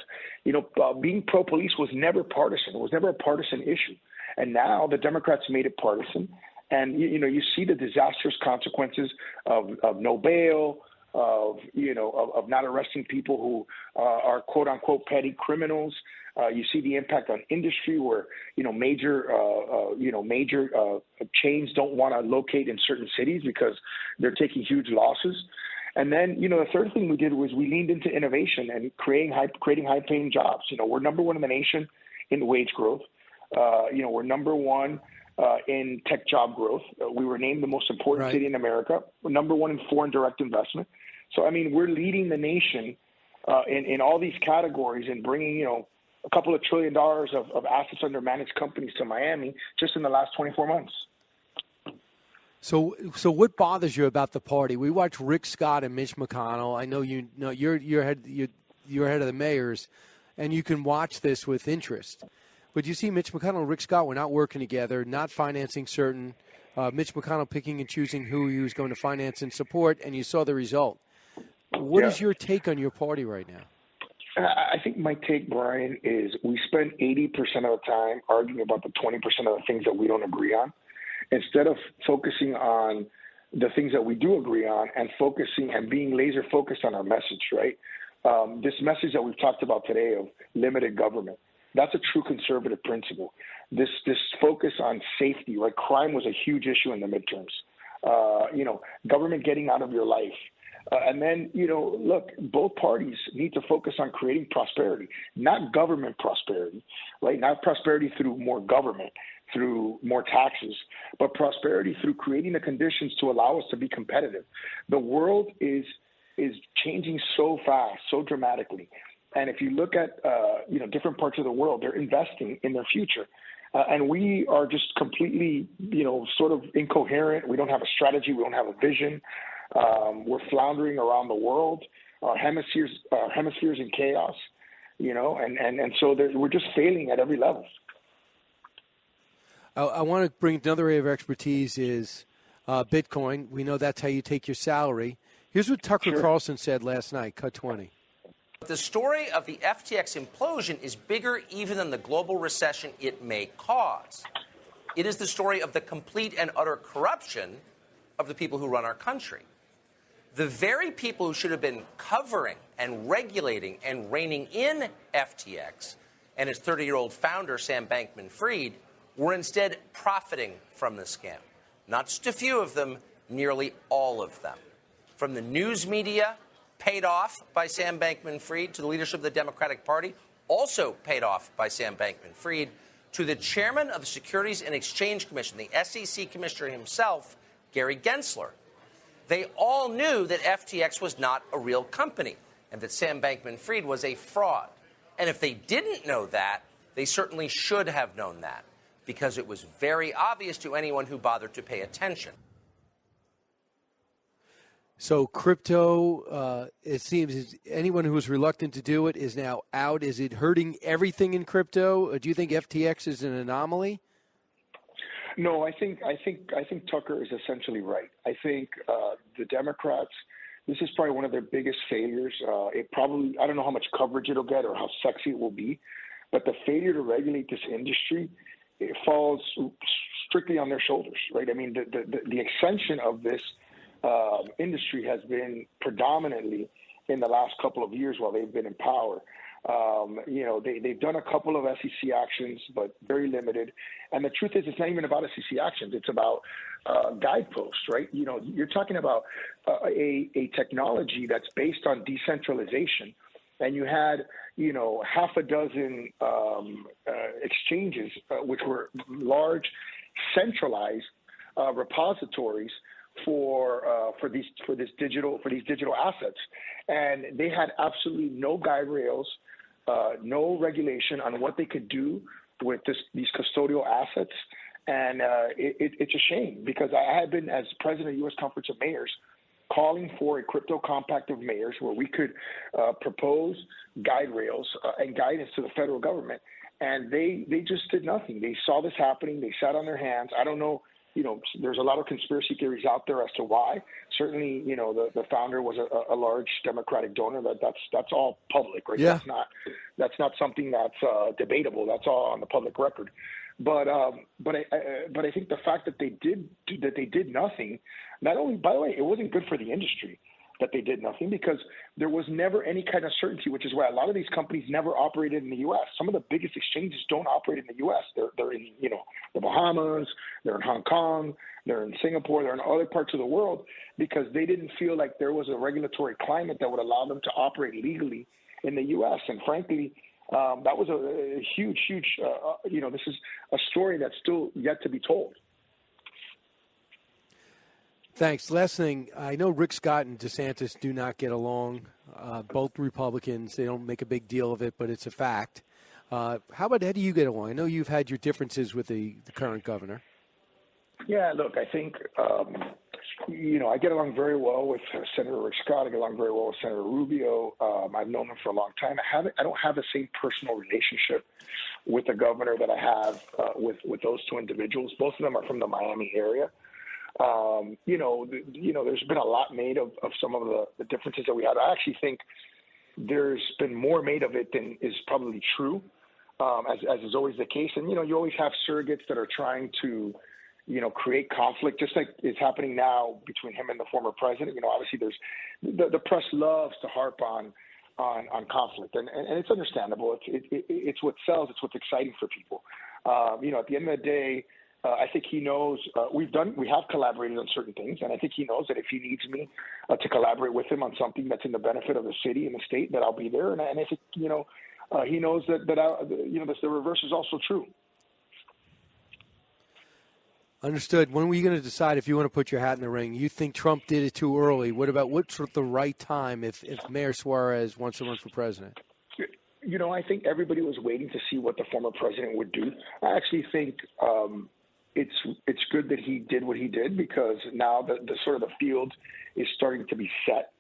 Being pro-police was never partisan. It was never a partisan issue. And now the Democrats made it partisan. And, you see the disastrous consequences of no bail, of not arresting people who are quote unquote petty criminals. You see the impact on industry where, major chains don't want to locate in certain cities because they're taking huge losses. And then, the third thing we did was we leaned into innovation and creating high-paying jobs. We're number one in the nation in wage growth. We're number one in tech job growth. We were named the most important city in America. We're number one in foreign direct investment. So, I mean, we're leading the nation in all these categories and bringing, a couple of $1 trillion of assets under managed companies to Miami just in the last 24 months. So what bothers you about the party? We watch Rick Scott and Mitch McConnell. I know you're head of the mayors, and you can watch this with interest. But you see Mitch McConnell and Rick Scott were not working together, not financing certain. Mitch McConnell picking and choosing who he was going to finance and support, and you saw the result. What is your take on your party right now? I think my take, Brian, is we spend 80% of the time arguing about the 20% of the things that we don't agree on, instead of focusing on the things that we do agree on and focusing and being laser focused on our message, right? This message that we've talked about today of limited government, that's a true conservative principle. This focus on safety, right? Crime was a huge issue in the midterms. Government getting out of your life. And then, look, both parties need to focus on creating prosperity, not government prosperity, right? Not prosperity through more government, through more taxes, but prosperity through creating the conditions to allow us to be competitive. The world is changing so fast, so dramatically. And if you look at, different parts of the world, they're investing in their future. And we are just completely, sort of incoherent. We don't have a strategy. We don't have a vision. We're floundering around the world. Our hemispheres in chaos, and so we're just failing at every level. I want to bring another area of expertise is Bitcoin. We know that's how you take your salary. Here's what Tucker Carlson said last night, cut 20. The story of the FTX implosion is bigger even than the global recession it may cause. It is the story of the complete and utter corruption of the people who run our country. The very people who should have been covering and regulating and reining in FTX and its 30-year-old founder, Sam Bankman-Fried, were instead profiting from the scam. Not just a few of them, nearly all of them. From the news media, paid off by Sam Bankman-Fried, to the leadership of the Democratic Party, also paid off by Sam Bankman-Fried, to the chairman of the Securities and Exchange Commission, the SEC commissioner himself, Gary Gensler. They all knew that FTX was not a real company and that Sam Bankman-Fried was a fraud. And if they didn't know that, they certainly should have known that, because it was very obvious to anyone who bothered to pay attention. So crypto, it seems anyone who was reluctant to do it is now out. Is it hurting everything in crypto? Do you think FTX is an anomaly? No, I think Tucker is essentially right. I think the Democrats, this is probably one of their biggest failures. I don't know how much coverage it'll get or how sexy it will be, but the failure to regulate this industry, it falls strictly on their shoulders, right? I mean, the extension of this industry has been predominantly in the last couple of years while they've been in power. They've done a couple of SEC actions, but very limited. And the truth is, it's not even about SEC actions. It's about guideposts, right? You're talking about a technology that's based on decentralization. And you had, half a dozen exchanges, which were large, centralized repositories for these digital assets, and they had absolutely no guide rails, no regulation on what they could do with these custodial assets, and it's a shame, because I had been, as president of the U.S. Conference of Mayors, calling for a crypto compact of mayors where we could propose guide rails and guidance to the federal government, and they just did nothing. They saw this happening. They sat on their hands. I don't know. There's a lot of conspiracy theories out there as to why. Certainly, the founder was a large Democratic donor. That's all public, right? Yeah. That's not something that's debatable. That's all on the public record. But I think the fact that they did nothing, not only, by the way, it wasn't good for the industry that they did nothing, because there was never any kind of certainty, which is why a lot of these companies never operated in the U.S. Some of the biggest exchanges don't operate in the U.S. They're in, the Bahamas, they're in Hong Kong, they're in Singapore, they're in other parts of the world, because they didn't feel like there was a regulatory climate that would allow them to operate legally in the U.S. And frankly, that was a huge, this is a story that's still yet to be told. Thanks. Last thing, I know Rick Scott and DeSantis do not get along. Both Republicans, they don't make a big deal of it, but it's a fact. How do you get along? I know you've had your differences with the current governor. Yeah, look, I think, I get along very well with Senator Rick Scott. I get along very well with Senator Rubio. I've known him for a long time. I don't have the same personal relationship with the governor that I have with those two individuals. Both of them are from the Miami area. There's been a lot made of some of the differences that we had. I actually think there's been more made of it than is probably true, as is always the case. And, you always have surrogates that are trying to, create conflict, just like is happening now between him and the former president. Obviously there's the press loves to harp on conflict, and it's understandable. It's what sells. It's what's exciting for people. At the end of the day, I think he knows we have collaborated on certain things, and I think he knows that if he needs me to collaborate with him on something that's in the benefit of the city and the state, that I'll be there. And I think he knows that the reverse is also true. Understood. When were you going to decide if you want to put your hat in the ring? You think Trump did it too early. What's the right time if Mayor Suarez wants to run for president? I think everybody was waiting to see what the former president would do. I actually think it's good that he did what he did, because now the sort of the field is starting to be set.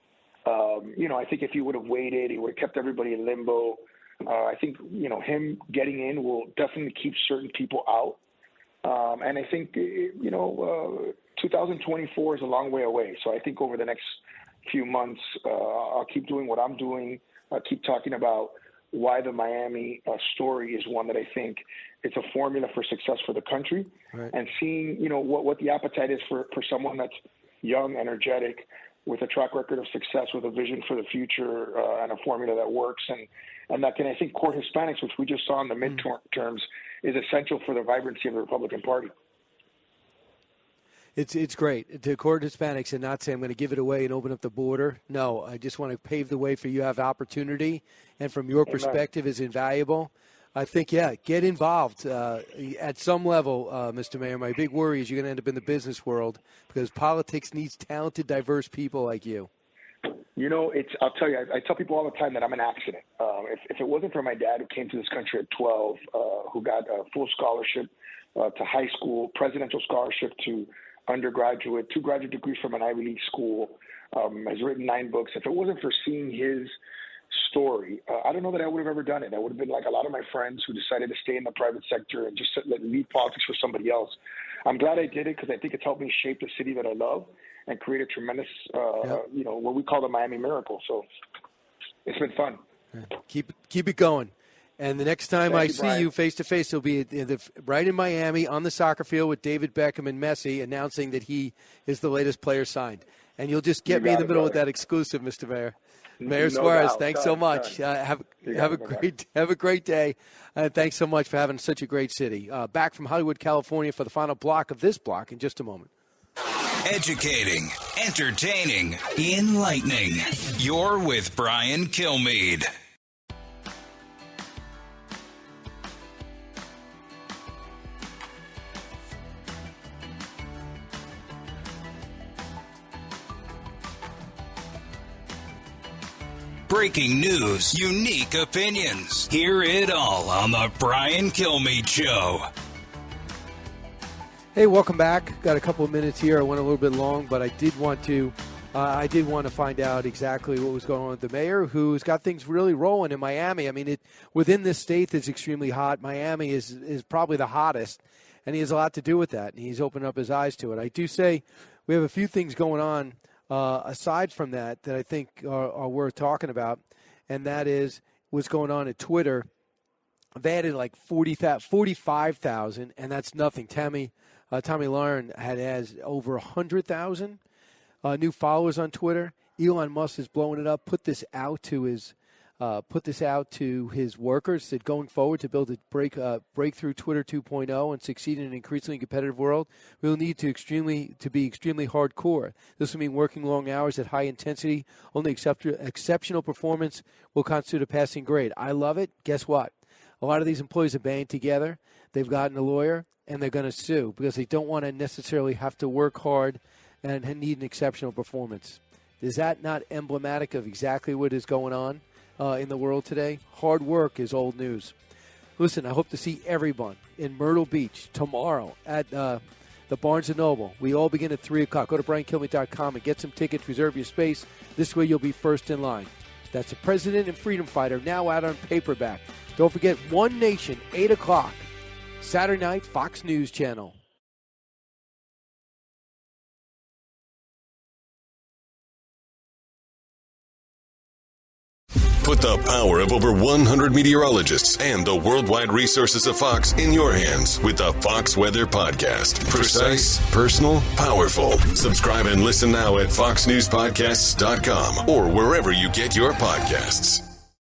I think if he would have waited, he would have kept everybody in limbo. I think, him getting in will definitely keep certain people out. And I think, 2024 is a long way away. So I think over the next few months, I'll keep doing what I'm doing. I'll keep talking about why the Miami story is one that I think it's a formula for success for the country. Right. And seeing, what the appetite is for someone that's young, energetic, with a track record of success, with a vision for the future, and a formula that works. And that can, I think, court Hispanics, which we just saw in the midterms, is essential for the vibrancy of the Republican Party. It's great to court Hispanics and not say I'm going to give it away and open up the border. No, I just want to pave the way for you to have opportunity, and from your perspective is invaluable. I think, get involved at some level, Mr. Mayor. My big worry is you're going to end up in the business world, because politics needs talented, diverse people like you. I'll tell you, I tell people all the time that I'm an accident. If it wasn't for my dad, who came to this country at 12, who got a full scholarship to high school, presidential scholarship to undergraduate, 2 graduate degrees from an Ivy League school, has written 9 books. If it wasn't for seeing his story, I don't know that I would have ever done it. I would have been like a lot of my friends who decided to stay in the private sector and just leave politics for somebody else. I'm glad I did it, because I think it's helped me shape the city that I love and create a tremendous, what we call the Miami Miracle. So it's been fun. Keep it going. And the next time I see you face to face, it'll be right in Miami on the soccer field with David Beckham and Messi, announcing that he is the latest player signed. And you'll just get me in the middle with that exclusive, Mr. Mayor. Mayor Suarez, thanks so much. Have a great day. Thanks so much for having such a great city. Back from Hollywood, California, for the final block of this block in just a moment. Educating, entertaining, enlightening. You're with Brian Kilmeade. Breaking news, unique opinions. Hear it all on the Brian Kilmeade Show. Hey, welcome back. Got a couple of minutes here. I went a little bit long, but I did want to find out exactly what was going on with the mayor, who's got things really rolling in Miami. I mean, within this state that's extremely hot, Miami is probably the hottest, and he has a lot to do with that, and he's opened up his eyes to it. I do say we have a few things going on aside from that I think are worth talking about, and that is what's going on at Twitter. They added like 45,000, and that's nothing. Tommy Lauren has over 100,000 new followers on Twitter. Elon Musk is blowing it up. Put this out to his workers. Said going forward to build a breakthrough Twitter 2.0 and succeed in an increasingly competitive world, we'll need to be extremely hardcore. This will mean working long hours at high intensity. Only exceptional performance will constitute a passing grade. I love it. Guess what? A lot of these employees are banding together. They've gotten a lawyer, and they're going to sue because they don't want to necessarily have to work hard and need an exceptional performance. Is that not emblematic of exactly what is going on in the world today? Hard work is old news. Listen, I hope to see everyone in Myrtle Beach tomorrow at the Barnes & Noble. We all begin at 3 o'clock. Go to BrianKilmeade.com and get some tickets. Reserve your space. This way you'll be first in line. That's The President and Freedom Fighter, now out on paperback. Don't forget, One Nation, 8 o'clock, Saturday night, Fox News Channel. Put the power of over 100 meteorologists and the worldwide resources of Fox in your hands with the Fox Weather Podcast. Precise, personal, powerful. Subscribe and listen now at foxnewspodcasts.com or wherever you get your podcasts.